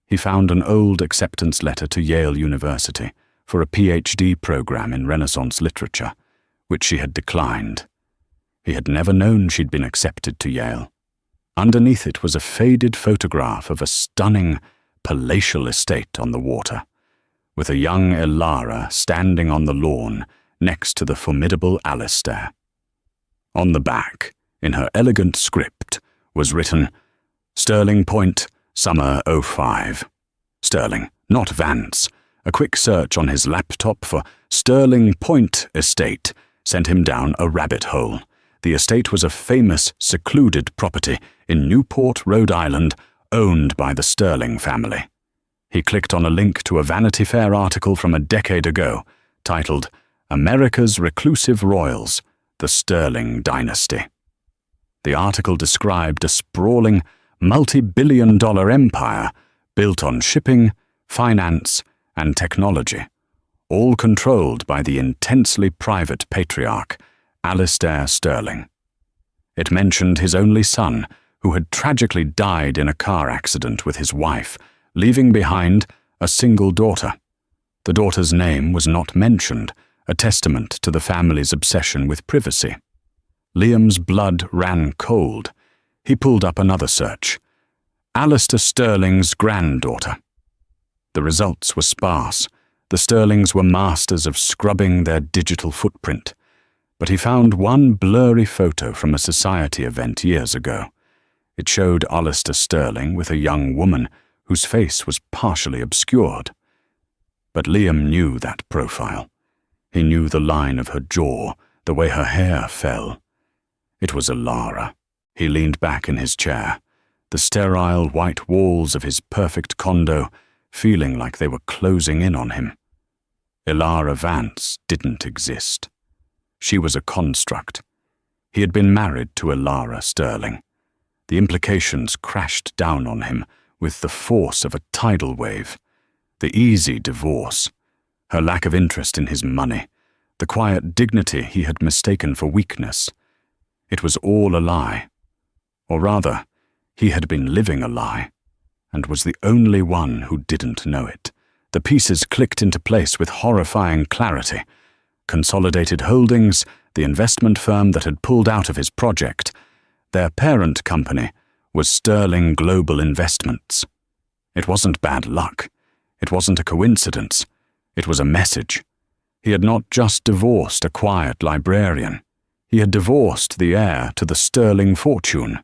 He found an old acceptance letter to Yale University for a PhD program in Renaissance literature, which she had declined. He had never known she'd been accepted to Yale. Underneath it was a faded photograph of a stunning, palatial estate on the water, with a young Elara standing on the lawn next to the formidable Alistair. On the back, in her elegant script, was written, "Sterling Point, Summer '05. Sterling, not Vance, A quick search on his laptop for Sterling Point Estate sent him down a rabbit hole. The estate was a famous, secluded property in Newport, Rhode Island, owned by the Sterling family. He clicked on a link to a Vanity Fair article from a decade ago, titled "America's Reclusive Royals, the Sterling Dynasty." The article described a sprawling, multi-billion-dollar empire built on shipping, finance, and technology, all controlled by the intensely private patriarch, Alistair Sterling. It mentioned his only son, who had tragically died in a car accident with his wife, leaving behind a single daughter. The daughter's name was not mentioned, a testament to the family's obsession with privacy. Liam's blood ran cold. He pulled up another search. Alistair Sterling's granddaughter. The results were sparse. The Sterlings were masters of scrubbing their digital footprint. But he found one blurry photo from a society event years ago. It showed Alistair Sterling with a young woman whose face was partially obscured. But Liam knew that profile. He knew the line of her jaw, the way her hair fell. It was Ilara. He leaned back in his chair, the sterile white walls of his perfect condo feeling like they were closing in on him. Ilara Vance didn't exist. She was a construct. He had been married to Ilara Sterling. The implications crashed down on him with the force of a tidal wave. The easy divorce, her lack of interest in his money, the quiet dignity he had mistaken for weakness. It was all a lie. Or rather, he had been living a lie, and was the only one who didn't know it. The pieces clicked into place with horrifying clarity. Consolidated Holdings, the investment firm that had pulled out of his project, their parent company was Sterling Global Investments. It wasn't bad luck. It wasn't a coincidence. It was a message. He had not just divorced a quiet librarian. He had divorced the heir to the Sterling fortune,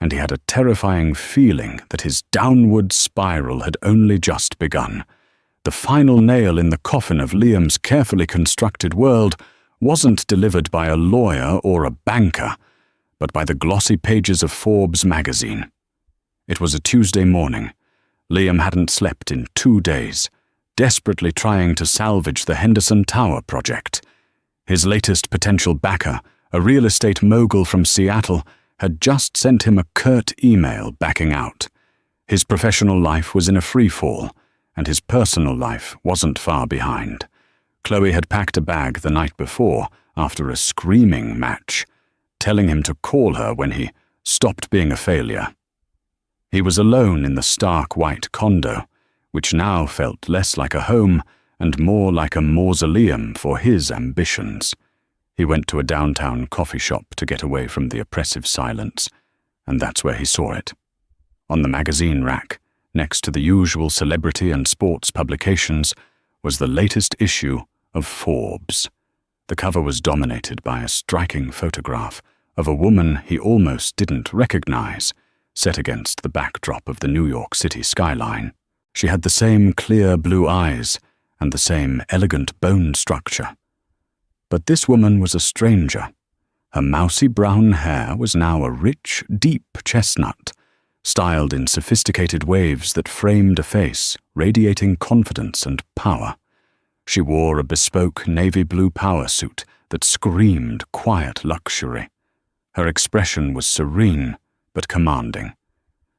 and he had a terrifying feeling that his downward spiral had only just begun. The final nail in the coffin of Liam's carefully constructed world wasn't delivered by a lawyer or a banker, but by the glossy pages of Forbes magazine. It was a Tuesday morning. Liam hadn't slept in 2 days, desperately trying to salvage the Henderson Tower project. His latest potential backer, a real estate mogul from Seattle, had just sent him a curt email backing out. His professional life was in a free fall, and his personal life wasn't far behind. Chloe had packed a bag the night before after a screaming match, telling him to call her when he stopped being a failure. He was alone in the stark white condo, which now felt less like a home and more like a mausoleum for his ambitions. He went to a downtown coffee shop to get away from the oppressive silence, and that's where he saw it. On the magazine rack, next to the usual celebrity and sports publications, was the latest issue of Forbes. The cover was dominated by a striking photograph of a woman he almost didn't recognize, set against the backdrop of the New York City skyline. She had the same clear blue eyes and the same elegant bone structure. But this woman was a stranger. Her mousy brown hair was now a rich, deep chestnut, styled in sophisticated waves that framed a face radiating confidence and power. She wore a bespoke navy blue power suit that screamed quiet luxury. Her expression was serene but commanding.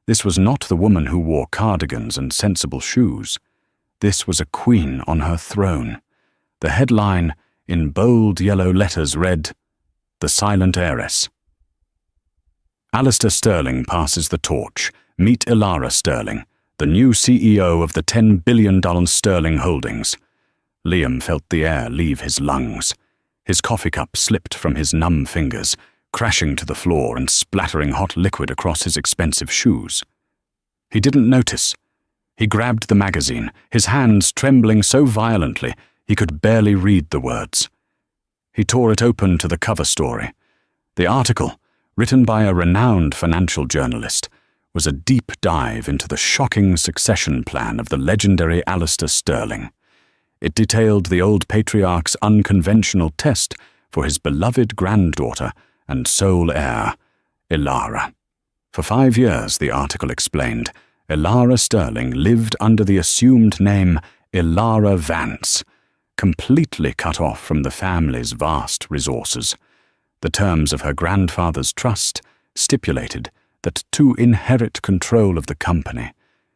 This was not the woman who wore cardigans and sensible shoes. This was a queen on her throne. The headline, in bold yellow letters, read, "The Silent Heiress." Alistair Sterling passes the torch. Meet Ilara Sterling, the new CEO of the $10 billion Sterling Holdings. Liam felt the air leave his lungs. His coffee cup slipped from his numb fingers, crashing to the floor and splattering hot liquid across his expensive shoes. He didn't notice. He grabbed the magazine, his hands trembling so violently he could barely read the words. He tore it open to the cover story. The article, written by a renowned financial journalist, was a deep dive into the shocking succession plan of the legendary Alistair Sterling. It detailed the old patriarch's unconventional test for his beloved granddaughter and sole heir, Ilara. For 5 years, the article explained, Ilara Sterling lived under the assumed name Ilara Vance, completely cut off from the family's vast resources. The terms of her grandfather's trust stipulated that to inherit control of the company,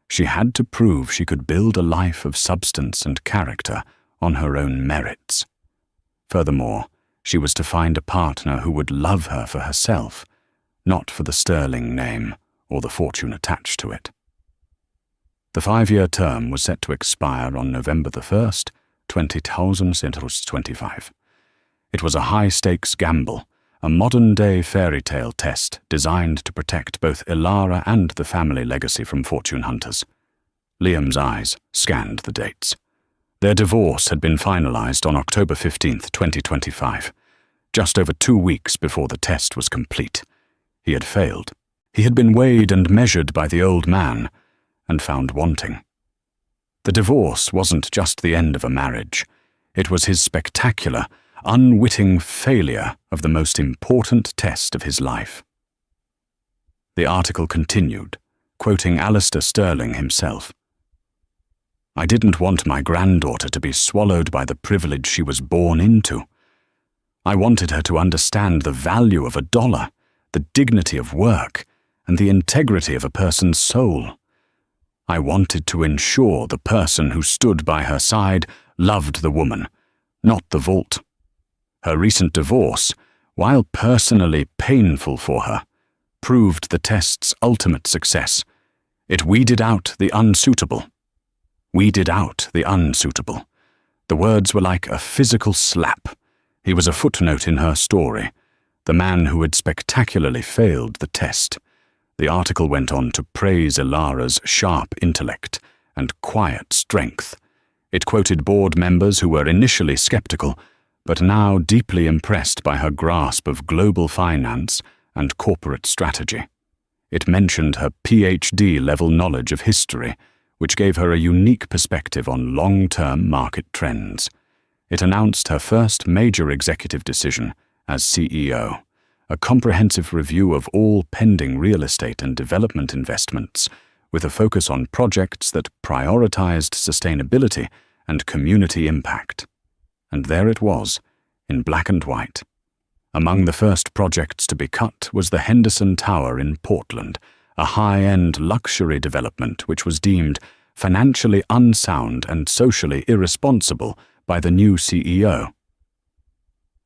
she had to prove she could build a life of substance and character on her own merits. Furthermore, she was to find a partner who would love her for herself, not for the Sterling name or the fortune attached to it. The 5-year term was set to expire on November 1st, 2025. It was a high-stakes gamble, a modern-day fairy tale test designed to protect both Ilara and the family legacy from fortune hunters. Liam's eyes scanned the dates. Their divorce had been finalized on October 15th, 2025, just over 2 weeks before the test was complete. He had failed. He had been weighed and measured by the old man and found wanting. The divorce wasn't just the end of a marriage. It was his spectacular, unwitting failure of the most important test of his life. The article continued, quoting Alistair Sterling himself. I didn't want my granddaughter to be swallowed by the privilege she was born into. I wanted her to understand the value of a dollar, the dignity of work, and the integrity of a person's soul. I wanted to ensure the person who stood by her side loved the woman, not the vault. Her recent divorce, while personally painful for her, proved the test's ultimate success. It weeded out the unsuitable. Weeded out the unsuitable. The words were like a physical slap. He was a footnote in her story, the man who had spectacularly failed the test. The article went on to praise Ilara's sharp intellect and quiet strength. It quoted board members who were initially skeptical, but now deeply impressed by her grasp of global finance and corporate strategy. It mentioned her PhD-level knowledge of history, which gave her a unique perspective on long-term market trends. It announced her first major executive decision as CEO, a comprehensive review of all pending real estate and development investments, with a focus on projects that prioritized sustainability and community impact. And there it was, in black and white. Among the first projects to be cut was the Henderson Tower in Portland, a high-end luxury development which was deemed financially unsound and socially irresponsible by the new CEO.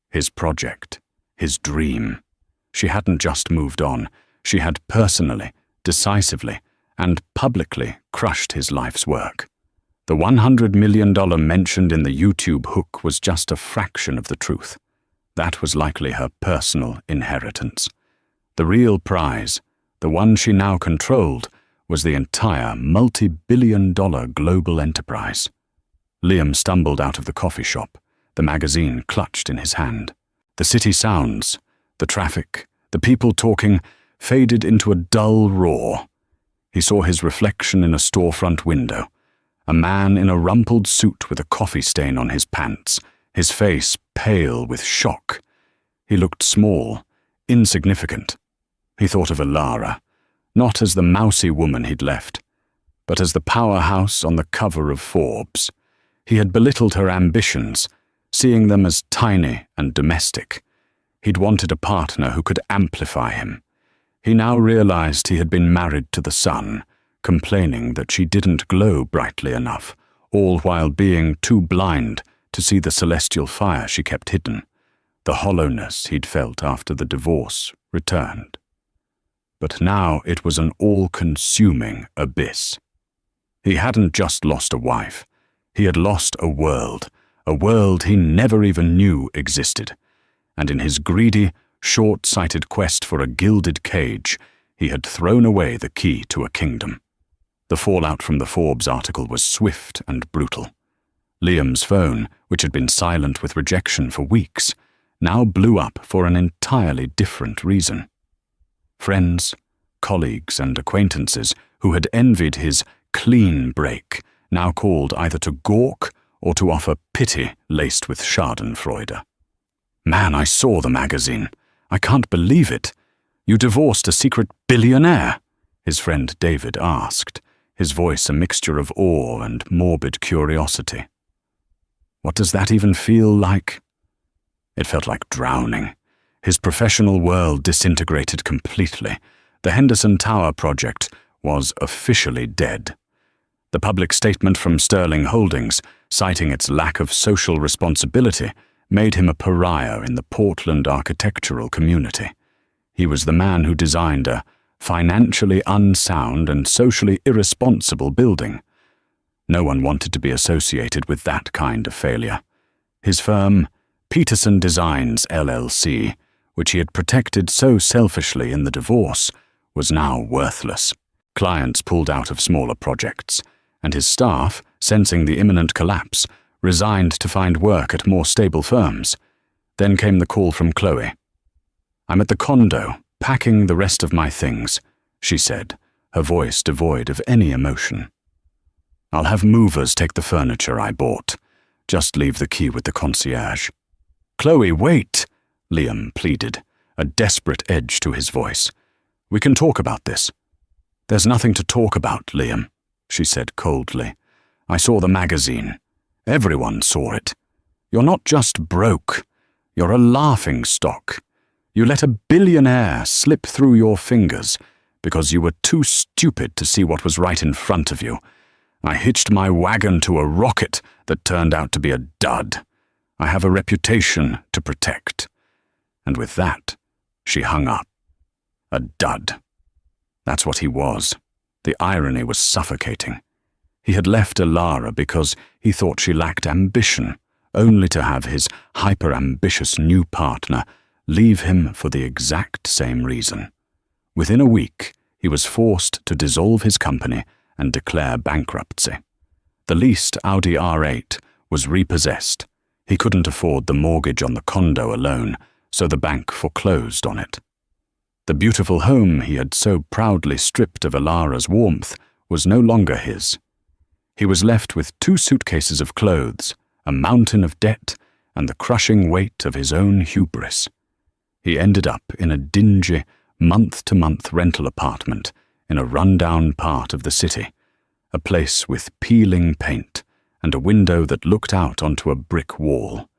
His project, his dream. She hadn't just moved on, she had personally, decisively, and publicly crushed his life's work. The $100 million mentioned in the YouTube hook was just a fraction of the truth. That was likely her personal inheritance. The real prize, the one she now controlled, was the entire multi-billion-dollar global enterprise. Liam stumbled out of the coffee shop, the magazine clutched in his hand. The city sounds, the traffic, the people talking, faded into a dull roar. He saw his reflection in a storefront window, a man in a rumpled suit with a coffee stain on his pants, his face pale with shock. He looked small, insignificant. He thought of Ilara, not as the mousy woman he'd left, but as the powerhouse on the cover of Forbes. He had belittled her ambitions, seeing them as tiny and domestic. He'd wanted a partner who could amplify him. He now realized he had been married to the sun, complaining that she didn't glow brightly enough, all while being too blind to see the celestial fire she kept hidden. The hollowness he'd felt after the divorce returned. But now it was an all-consuming abyss. He hadn't just lost a wife. He had lost a world he never even knew existed. And in his greedy, short-sighted quest for a gilded cage, he had thrown away the key to a kingdom. The fallout from the Forbes article was swift and brutal. Liam's phone, which had been silent with rejection for weeks, now blew up for an entirely different reason. Friends, colleagues, and acquaintances who had envied his clean break now called either to gawk or to offer pity laced with schadenfreude. "Man, I saw the magazine. I can't believe it. You divorced a secret billionaire?" his friend David asked, his voice a mixture of awe and morbid curiosity. "What does that even feel like?" It felt like drowning. His professional world disintegrated completely. The Henderson Tower project was officially dead. The public statement from Sterling Holdings, citing its lack of social responsibility, made him a pariah in the Portland architectural community. He was the man who designed a financially unsound and socially irresponsible building. No one wanted to be associated with that kind of failure. His firm, Peterson Designs LLC, which he had protected so selfishly in the divorce, was now worthless. Clients pulled out of smaller projects, and his staff, sensing the imminent collapse, resigned to find work at more stable firms. Then came the call from Chloe. "I'm at the condo, packing the rest of my things," she said, her voice devoid of any emotion. "I'll have movers take the furniture I bought. Just leave the key with the concierge." "Chloe, wait!" Liam pleaded, a desperate edge to his voice. "We can talk about this." "There's nothing to talk about, Liam," she said coldly. "I saw the magazine. Everyone saw it. You're not just broke. You're a laughingstock. You let a billionaire slip through your fingers because you were too stupid to see what was right in front of you. I hitched my wagon to a rocket that turned out to be a dud. I have a reputation to protect." And with that, she hung up. A dud. That's what he was. The irony was suffocating. He had left Elara because he thought she lacked ambition, only to have his hyper-ambitious new partner leave him for the exact same reason. Within a week, he was forced to dissolve his company and declare bankruptcy. The leased Audi R8 was repossessed. He couldn't afford the mortgage on the condo alone, so the bank foreclosed on it. The beautiful home he had so proudly stripped of Elara's warmth was no longer his. He was left with 2 suitcases of clothes, a mountain of debt, and the crushing weight of his own hubris. He ended up in a dingy, month-to-month rental apartment in a run-down part of the city, a place with peeling paint and a window that looked out onto a brick wall.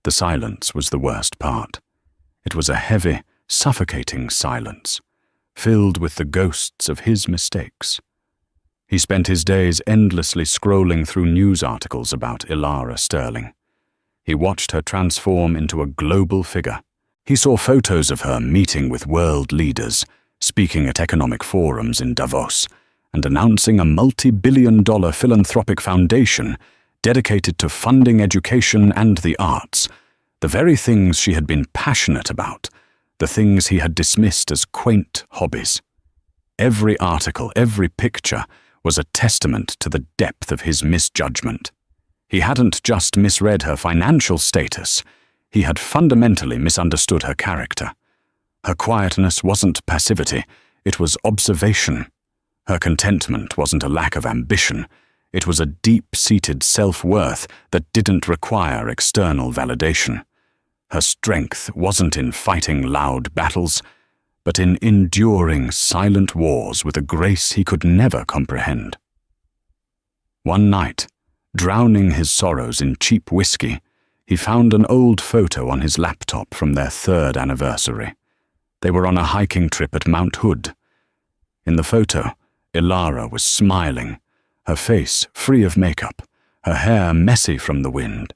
The silence was the worst part. It was a heavy, suffocating silence, filled with the ghosts of his mistakes. He spent his days endlessly scrolling through news articles about Elara Sterling. He watched her transform into a global figure. He saw photos of her meeting with world leaders, speaking at economic forums in Davos, and announcing a multi-billion-dollar philanthropic foundation dedicated to funding education and the arts, the very things she had been passionate about, the things he had dismissed as quaint hobbies. Every article, every picture, was a testament to the depth of his misjudgment. He hadn't just misread her financial status, he had fundamentally misunderstood her character. Her quietness wasn't passivity, it was observation. Her contentment wasn't a lack of ambition, it was a deep-seated self-worth that didn't require external validation. Her strength wasn't in fighting loud battles, but in enduring silent wars with a grace he could never comprehend. One night, drowning his sorrows in cheap whiskey, he found an old photo on his laptop from their 3rd anniversary. They were on a hiking trip at Mount Hood. In the photo, Elara was smiling, her face free of makeup, her hair messy from the wind.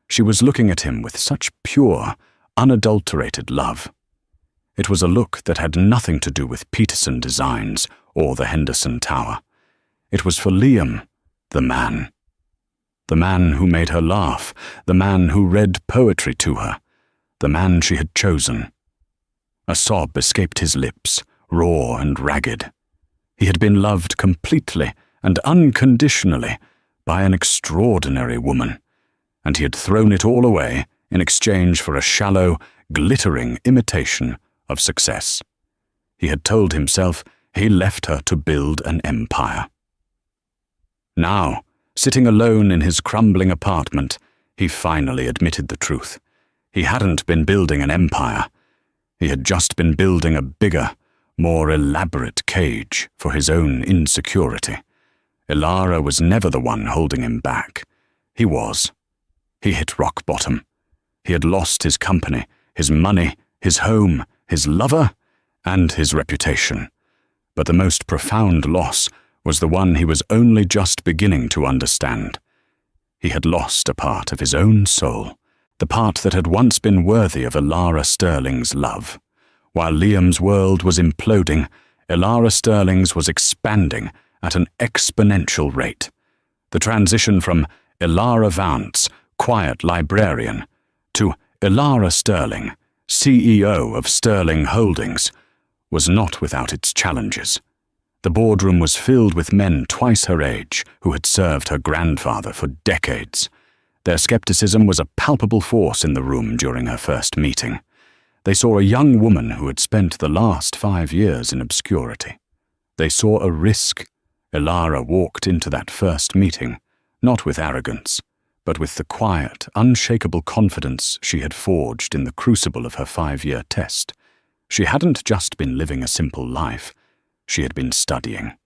She was looking at him with such pure, unadulterated love. It was a look that had nothing to do with Peterson Designs or the Henderson Tower. It was for Liam, the man. The man who made her laugh, the man who read poetry to her, the man she had chosen. A sob escaped his lips, raw and ragged. He had been loved completely and unconditionally by an extraordinary woman, and he had thrown it all away in exchange for a shallow, glittering imitation of success. He had told himself he left her to build an empire. Now, Sitting alone in his crumbling apartment, he finally admitted the truth. He hadn't been building an empire. He had just been building a bigger, more elaborate cage for his own insecurity. Ilara was never the one holding him back. He was. He hit rock bottom. He had lost his company, his money, his home, his lover, and his reputation. But the most profound loss was the one he was only just beginning to understand. He had lost a part of his own soul, the part that had once been worthy of Ilara Sterling's love. While Liam's world was imploding, Ilara Sterling's was expanding at an exponential rate. The transition from Ilara Vance, quiet librarian, to Ilara Sterling, CEO of Sterling Holdings, was not without its challenges. The boardroom was filled with men twice her age who had served her grandfather for decades. Their skepticism was a palpable force in the room during her first meeting. They saw a young woman who had spent the last 5 years in obscurity. They saw a risk. Ilara walked into that first meeting, not with arrogance, but with the quiet, unshakable confidence she had forged in the crucible of her 5-year test. She hadn't just been living a simple life, she had been studying.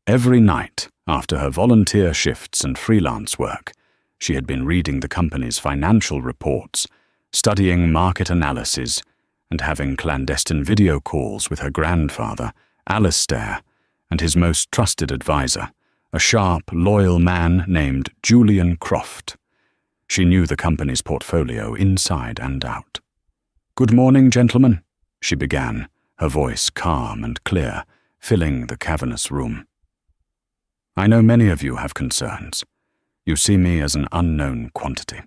Every night, after her volunteer shifts and freelance work, she had been reading the company's financial reports, studying market analysis, and having clandestine video calls with her grandfather, Alistair, and his most trusted advisor, a sharp, loyal man named Julian Croft. She knew the company's portfolio inside and out. "Good morning, gentlemen," she began, her voice calm and clear, filling the cavernous room. "I know many of you have concerns. You see me as an unknown quantity.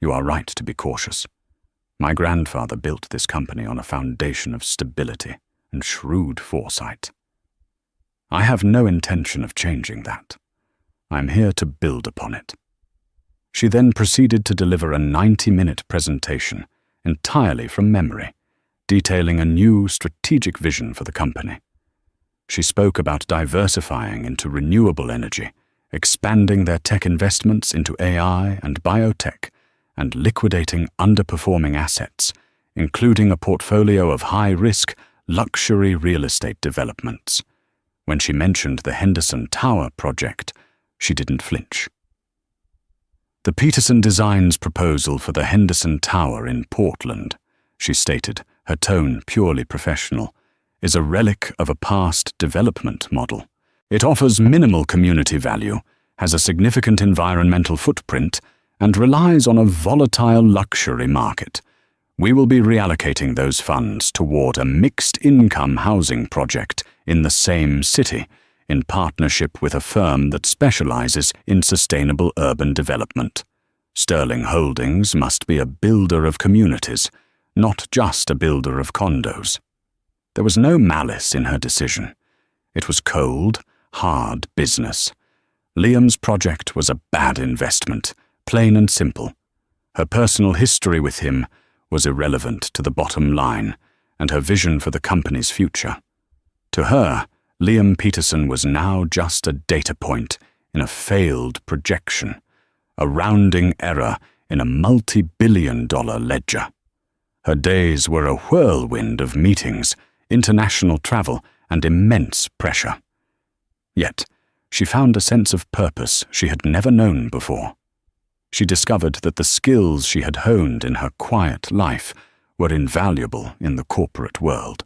You are right to be cautious. My grandfather built this company on a foundation of stability and shrewd foresight. I have no intention of changing that. I am here to build upon it." She then proceeded to deliver a 90-minute presentation entirely from memory, detailing a new strategic vision for the company. She spoke about diversifying into renewable energy, expanding their tech investments into AI and biotech, and liquidating underperforming assets, including a portfolio of high-risk, luxury real estate developments. When she mentioned the Henderson Tower project, she didn't flinch. "The Peterson Designs proposal for the Henderson Tower in Portland," she stated, her tone purely professional, "is a relic of a past development model. It offers minimal community value, has a significant environmental footprint, and relies on a volatile luxury market. We will be reallocating those funds toward a mixed-income housing project in the same city, in partnership with a firm that specializes in sustainable urban development. Sterling Holdings must be a builder of communities, not just a builder of condos." There was no malice in her decision. It was cold, hard business. Liam's project was a bad investment, plain and simple. Her personal history with him was irrelevant to the bottom line and her vision for the company's future. To her, Liam Peterson was now just a data point in a failed projection, a rounding error in a multi-billion-dollar ledger. Her days were a whirlwind of meetings, international travel, and immense pressure. Yet, she found a sense of purpose she had never known before. She discovered that the skills she had honed in her quiet life were invaluable in the corporate world.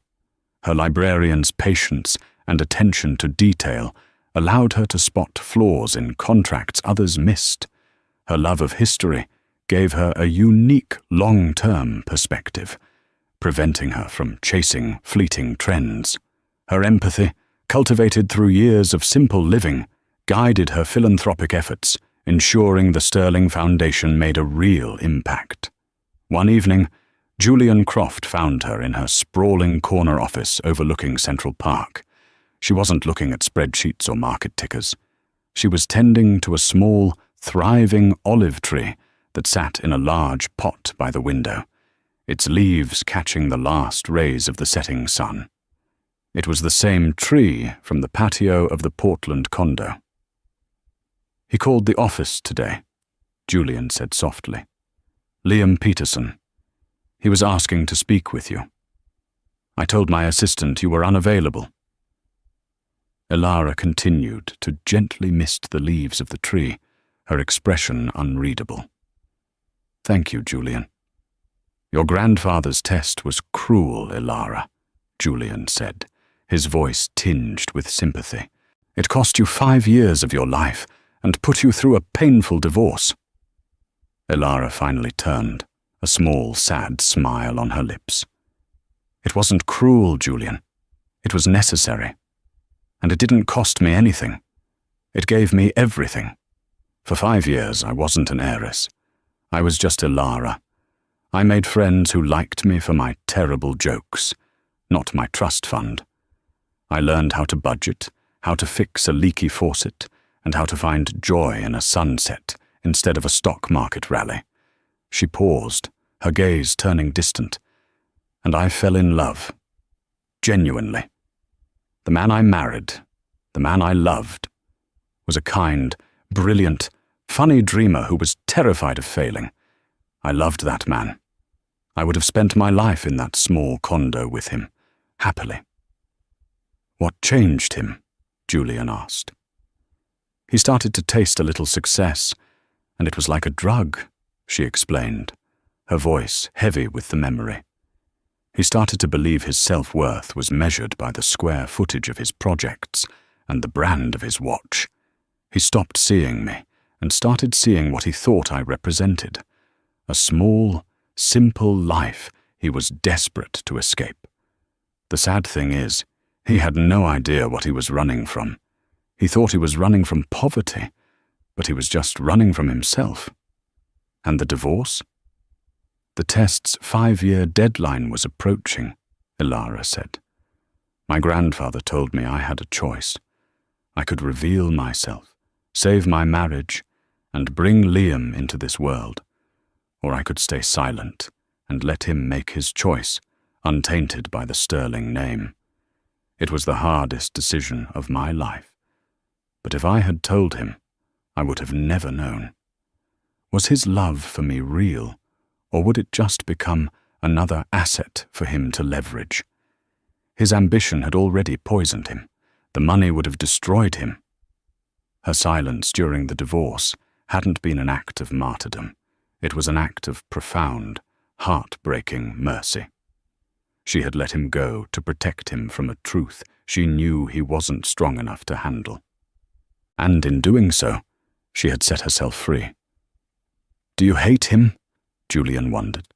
Her librarian's patience and attention to detail allowed her to spot flaws in contracts others missed. Her love of history gave her a unique long-term perspective, preventing her from chasing fleeting trends. Her empathy, cultivated through years of simple living, guided her philanthropic efforts, ensuring the Sterling Foundation made a real impact. One evening, Julian Croft found her in her sprawling corner office overlooking Central Park. She wasn't looking at spreadsheets or market tickers. She was tending to a small, thriving olive tree that sat in a large pot by the window, its leaves catching the last rays of the setting sun. It was the same tree from the patio of the Portland condo. "He called the office today," Julian said softly. "Liam Peterson. He was asking to speak with you. I told my assistant you were unavailable." Elara continued to gently mist the leaves of the tree, her expression unreadable. "Thank you, Julian." "Your grandfather's test was cruel, Elara," Julian said, his voice tinged with sympathy. "It cost you 5 years of your life and put you through a painful divorce." Elara finally turned, a small, sad smile on her lips. "It wasn't cruel, Julian. It was necessary. And it didn't cost me anything. It gave me everything. For 5 years, I wasn't an heiress. I was just Elara. I made friends who liked me for my terrible jokes, not my trust fund. I learned how to budget, how to fix a leaky faucet, and how to find joy in a sunset instead of a stock market rally." She paused, her gaze turning distant. "And I fell in love. Genuinely. The man I married, the man I loved, was a kind, brilliant, funny dreamer who was terrified of failing. I loved that man. I would have spent my life in that small condo with him, happily." "What changed him?" Julian asked. "He started to taste a little success, and it was like a drug," she explained, her voice heavy with the memory. "He started to believe his self-worth was measured by the square footage of his projects and the brand of his watch. He stopped seeing me and started seeing what he thought I represented, a small, simple life he was desperate to escape. The sad thing is, he had no idea what he was running from. He thought he was running from poverty, but he was just running from himself. And the divorce? The test's 5-year deadline was approaching," Elara said. "My grandfather told me I had a choice. I could reveal myself, save my marriage, and bring Liam into this world, or I could stay silent and let him make his choice, untainted by the sterling name. It was the hardest decision of my life. But if I had told him, I would have never known. Was his love for me real, or would it just become another asset for him to leverage? His ambition had already poisoned him. The money would have destroyed him." Her silence during the divorce hadn't been an act of martyrdom. It was an act of profound, heartbreaking mercy. She had let him go to protect him from a truth she knew he wasn't strong enough to handle. And in doing so, she had set herself free. "Do you hate him?" Julian wondered.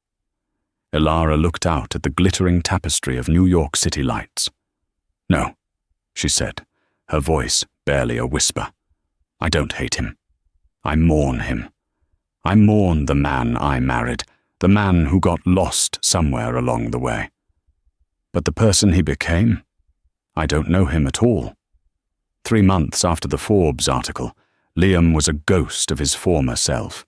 Elara looked out at the glittering tapestry of New York City lights. "No," she said, her voice barely a whisper. "I don't hate him. I mourn him. I mourn the man I married, the man who got lost somewhere along the way. But the person he became? I don't know him at all. 3 months after the Forbes article, Liam was a ghost of his former self.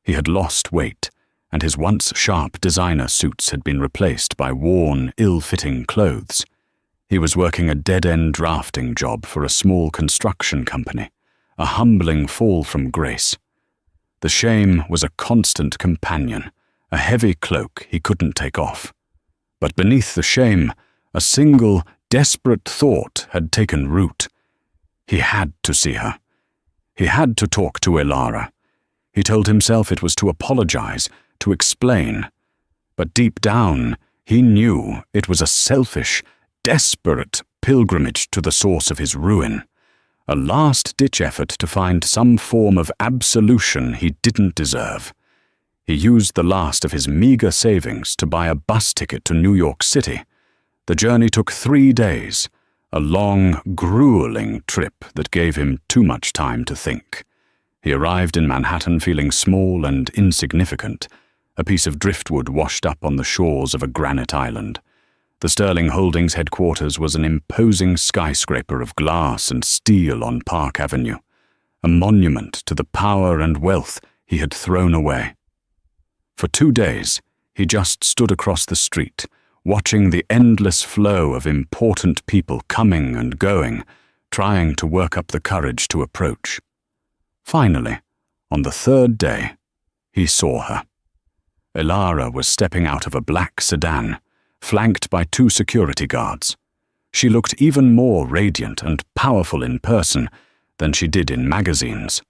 He had lost weight, and his once sharp designer suits had been replaced by worn, ill-fitting clothes. He was working a dead-end drafting job for a small construction company, a humbling fall from grace. The shame was a constant companion, a heavy cloak he couldn't take off. But beneath the shame, a single, desperate thought had taken root. He had to see her. He had to talk to Elara. He told himself it was to apologize, to explain. But deep down, he knew it was a selfish, desperate pilgrimage to the source of his ruin, a last-ditch effort to find some form of absolution he didn't deserve. He used the last of his meager savings to buy a bus ticket to New York City. The journey took 3 days, a long, grueling trip that gave him too much time to think. He arrived in Manhattan feeling small and insignificant, a piece of driftwood washed up on the shores of a granite island. The Sterling Holdings headquarters was an imposing skyscraper of glass and steel on Park Avenue, a monument to the power and wealth he had thrown away. For 2 days, he just stood across the street, watching the endless flow of important people coming and going, trying to work up the courage to approach. Finally, on the third day, he saw her. Elara was stepping out of a black sedan, flanked by 2 security guards. She looked even more radiant and powerful in person than she did in magazines.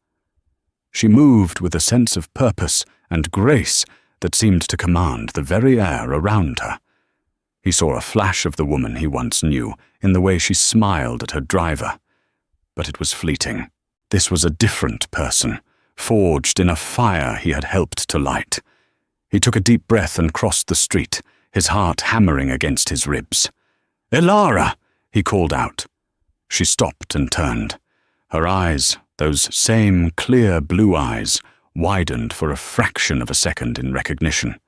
She moved with a sense of purpose and grace that seemed to command the very air around her. He saw a flash of the woman he once knew in the way she smiled at her driver. But it was fleeting. This was a different person, forged in a fire he had helped to light. He took a deep breath and crossed the street, his heart hammering against his ribs. "Elara!" he called out. She stopped and turned. Her eyes, those same clear blue eyes, widened for a fraction of a second in recognition.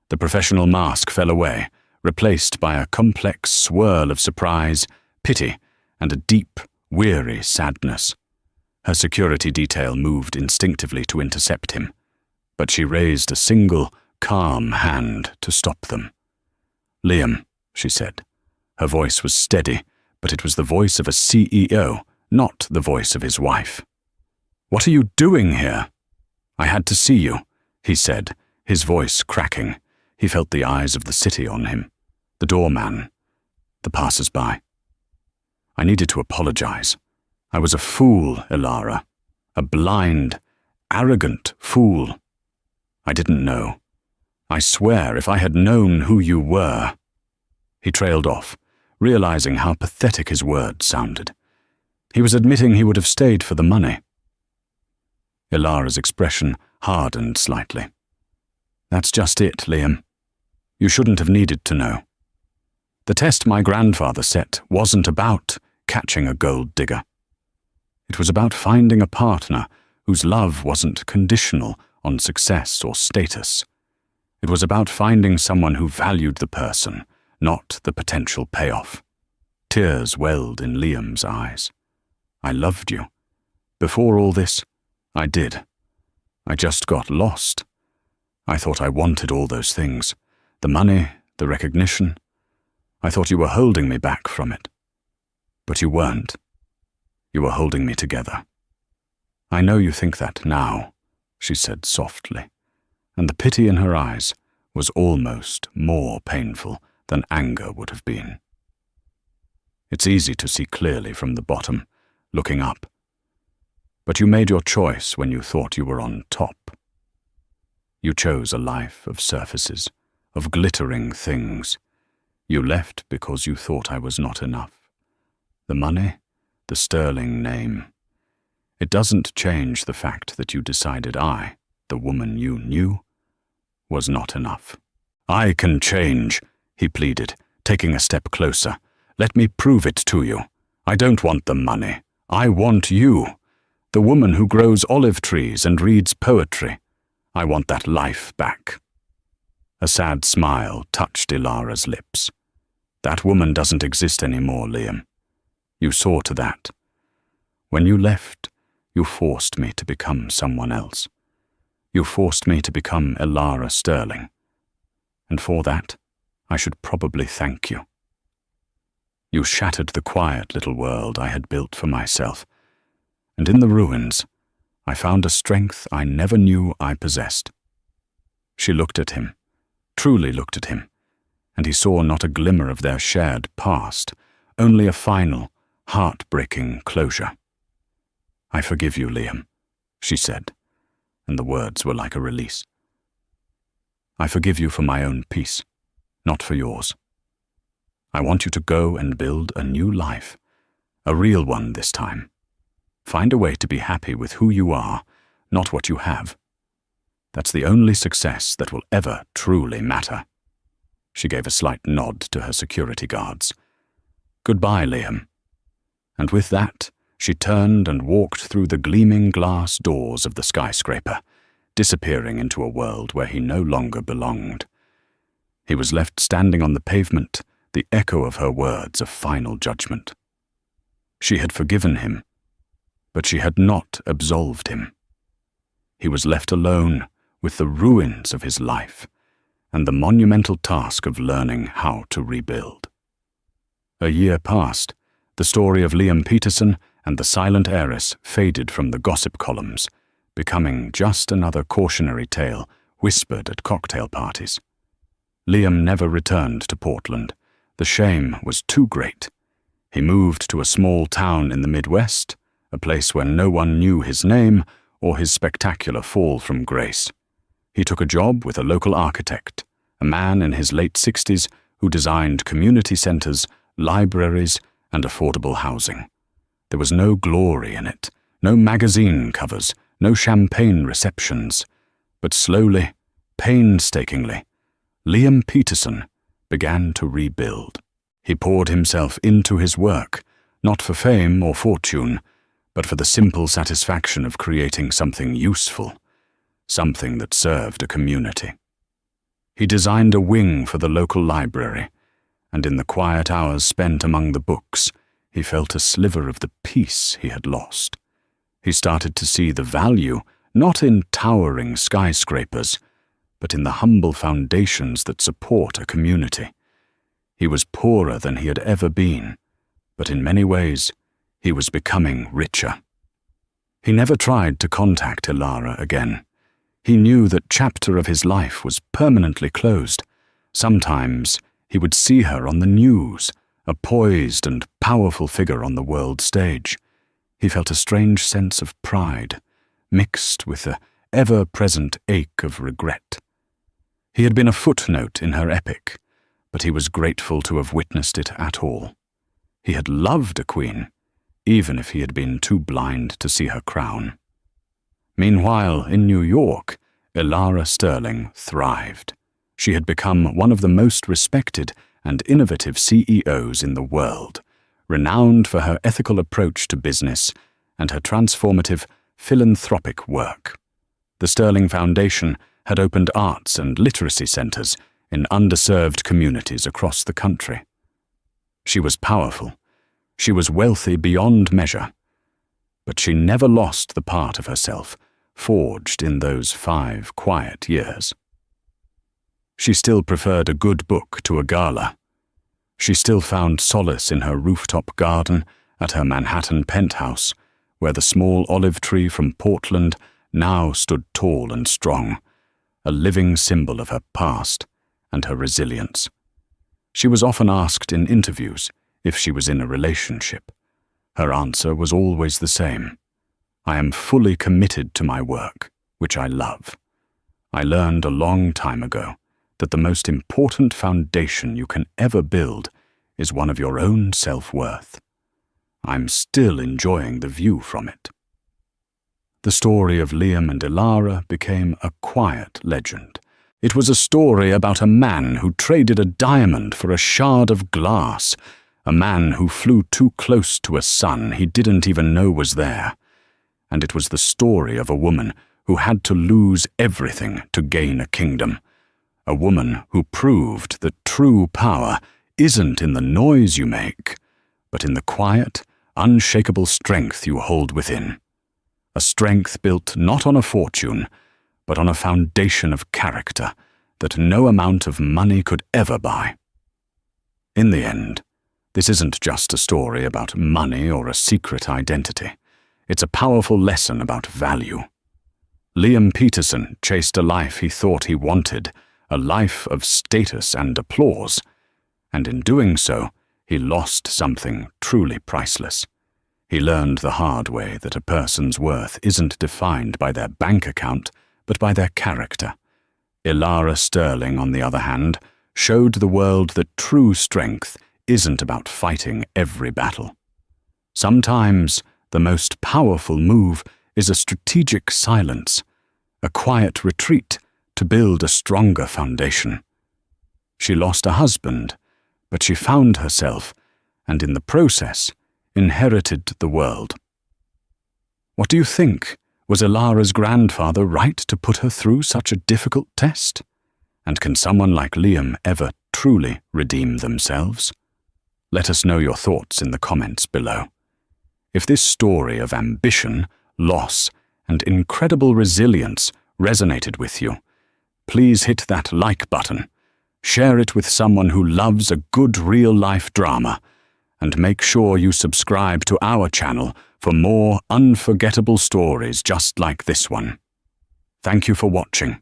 The professional mask fell away, replaced by a complex swirl of surprise, pity, and a deep, weary sadness. Her security detail moved instinctively to intercept him, but she raised a single, calm hand to stop them. "Liam," she said. Her voice was steady, but it was the voice of a CEO, not the voice of his wife. "What are you doing here?" "I had to see you," he said, his voice cracking. He felt the eyes of the city on him, the doorman, the passers-by. "I needed to apologize. I was a fool, Elara. A blind, arrogant fool. I didn't know. I swear if I had known who you were." He trailed off, realizing how pathetic his words sounded. He was admitting he would have stayed for the money. Elara's expression hardened slightly. "That's just it, Liam. You shouldn't have needed to know. The test my grandfather set wasn't about catching a gold digger. It was about finding a partner whose love wasn't conditional on success or status. It was about finding someone who valued the person, not the potential payoff." Tears welled in Liam's eyes. "I loved you. Before all this, I did. I just got lost. I thought I wanted all those things, the money, the recognition. I thought you were holding me back from it. But you weren't. You were holding me together. I know you think that now," she said softly, and the pity in her eyes was almost more painful than anger would have been. "It's easy to see clearly from the bottom, looking up. But you made your choice when you thought you were on top. You chose a life of surfaces, of glittering things. You left because you thought I was not enough. The money, the sterling name. It doesn't change the fact that you decided I, the woman you knew, was not enough." "I can change," he pleaded, taking a step closer. "Let me prove it to you. I don't want the money. I want you, the woman who grows olive trees and reads poetry. I want that life back." A sad smile touched Elara's lips. "That woman doesn't exist anymore, Liam. You saw to that. When you left, you forced me to become someone else. You forced me to become Elara Sterling. And for that, I should probably thank you. You shattered the quiet little world I had built for myself, and in the ruins, I found a strength I never knew I possessed." She looked at him, truly looked at him, and he saw not a glimmer of their shared past, only a final, heartbreaking closure. "I forgive you, Liam," she said, and the words were like a release. "I forgive you for my own peace, not for yours. I want you to go and build a new life, a real one this time. Find a way to be happy with who you are, not what you have. That's the only success that will ever truly matter." She gave a slight nod to her security guards. "Goodbye, Liam." And with that, she turned and walked through the gleaming glass doors of the skyscraper, disappearing into a world where he no longer belonged. He was left standing on the pavement, the echo of her words of final judgment. She had forgiven him, but she had not absolved him. He was left alone with the ruins of his life and the monumental task of learning how to rebuild. A year passed, the story of Liam Peterson and the silent heiress faded from the gossip columns, becoming just another cautionary tale whispered at cocktail parties. Liam never returned to Portland. The shame was too great. He moved to a small town in the Midwest, a place where no one knew his name or his spectacular fall from grace. He took a job with a local architect, a man in his late 60s who designed community centers, libraries, and affordable housing. There was no glory in it, no magazine covers, no champagne receptions. But slowly, painstakingly, Liam Peterson began to rebuild. He poured himself into his work, not for fame or fortune, but for the simple satisfaction of creating something useful, something that served a community. He designed a wing for the local library, and in the quiet hours spent among the books, he felt a sliver of the peace he had lost. He started to see the value not in towering skyscrapers, but in the humble foundations that support a community. He was poorer than he had ever been, but in many ways, he was becoming richer. He never tried to contact Ilara again. He knew that chapter of his life was permanently closed. Sometimes he would see her on the news, a poised and powerful figure on the world stage. He felt a strange sense of pride, mixed with the ever-present ache of regret. He had been a footnote in her epic, but he was grateful to have witnessed it at all. He had loved a queen, even if he had been too blind to see her crown. Meanwhile, in New York, Ilara Sterling thrived. She had become one of the most respected and innovative CEOs in the world, renowned for her ethical approach to business and her transformative philanthropic work. The Sterling Foundation had opened arts and literacy centers in underserved communities across the country. She was powerful. She was wealthy beyond measure. But she never lost the part of herself forged in those 5 quiet years. She still preferred a good book to a gala. She still found solace in her rooftop garden at her Manhattan penthouse, where the small olive tree from Portland now stood tall and strong, a living symbol of her past and her resilience. She was often asked in interviews if she was in a relationship. Her answer was always the same: I am fully committed to my work, which I love. I learned a long time ago that the most important foundation you can ever build is one of your own self-worth. I'm still enjoying the view from it. The story of Liam and Ilara became a quiet legend. It was a story about a man who traded a diamond for a shard of glass, a man who flew too close to a sun he didn't even know was there. And it was the story of a woman who had to lose everything to gain a kingdom. A woman who proved that true power isn't in the noise you make, but in the quiet, unshakable strength you hold within. A strength built not on a fortune, but on a foundation of character that no amount of money could ever buy. In the end, this isn't just a story about money or a secret identity. It's a powerful lesson about value. Liam Peterson chased a life he thought he wanted, a life of status and applause, and in doing so, he lost something truly priceless. He learned the hard way that a person's worth isn't defined by their bank account, but by their character. Ilara Sterling, on the other hand, showed the world that true strength isn't about fighting every battle. Sometimes the most powerful move is a strategic silence, a quiet retreat to build a stronger foundation. She lost a husband, but she found herself, and in the process, inherited the world. What do you think? Was Ilara's grandfather right to put her through such a difficult test? And can someone like Liam ever truly redeem themselves? Let us know your thoughts in the comments below. If this story of ambition, loss, and incredible resilience resonated with you, please hit that like button, share it with someone who loves a good real-life drama, and make sure you subscribe to our channel for more unforgettable stories just like this one. Thank you for watching.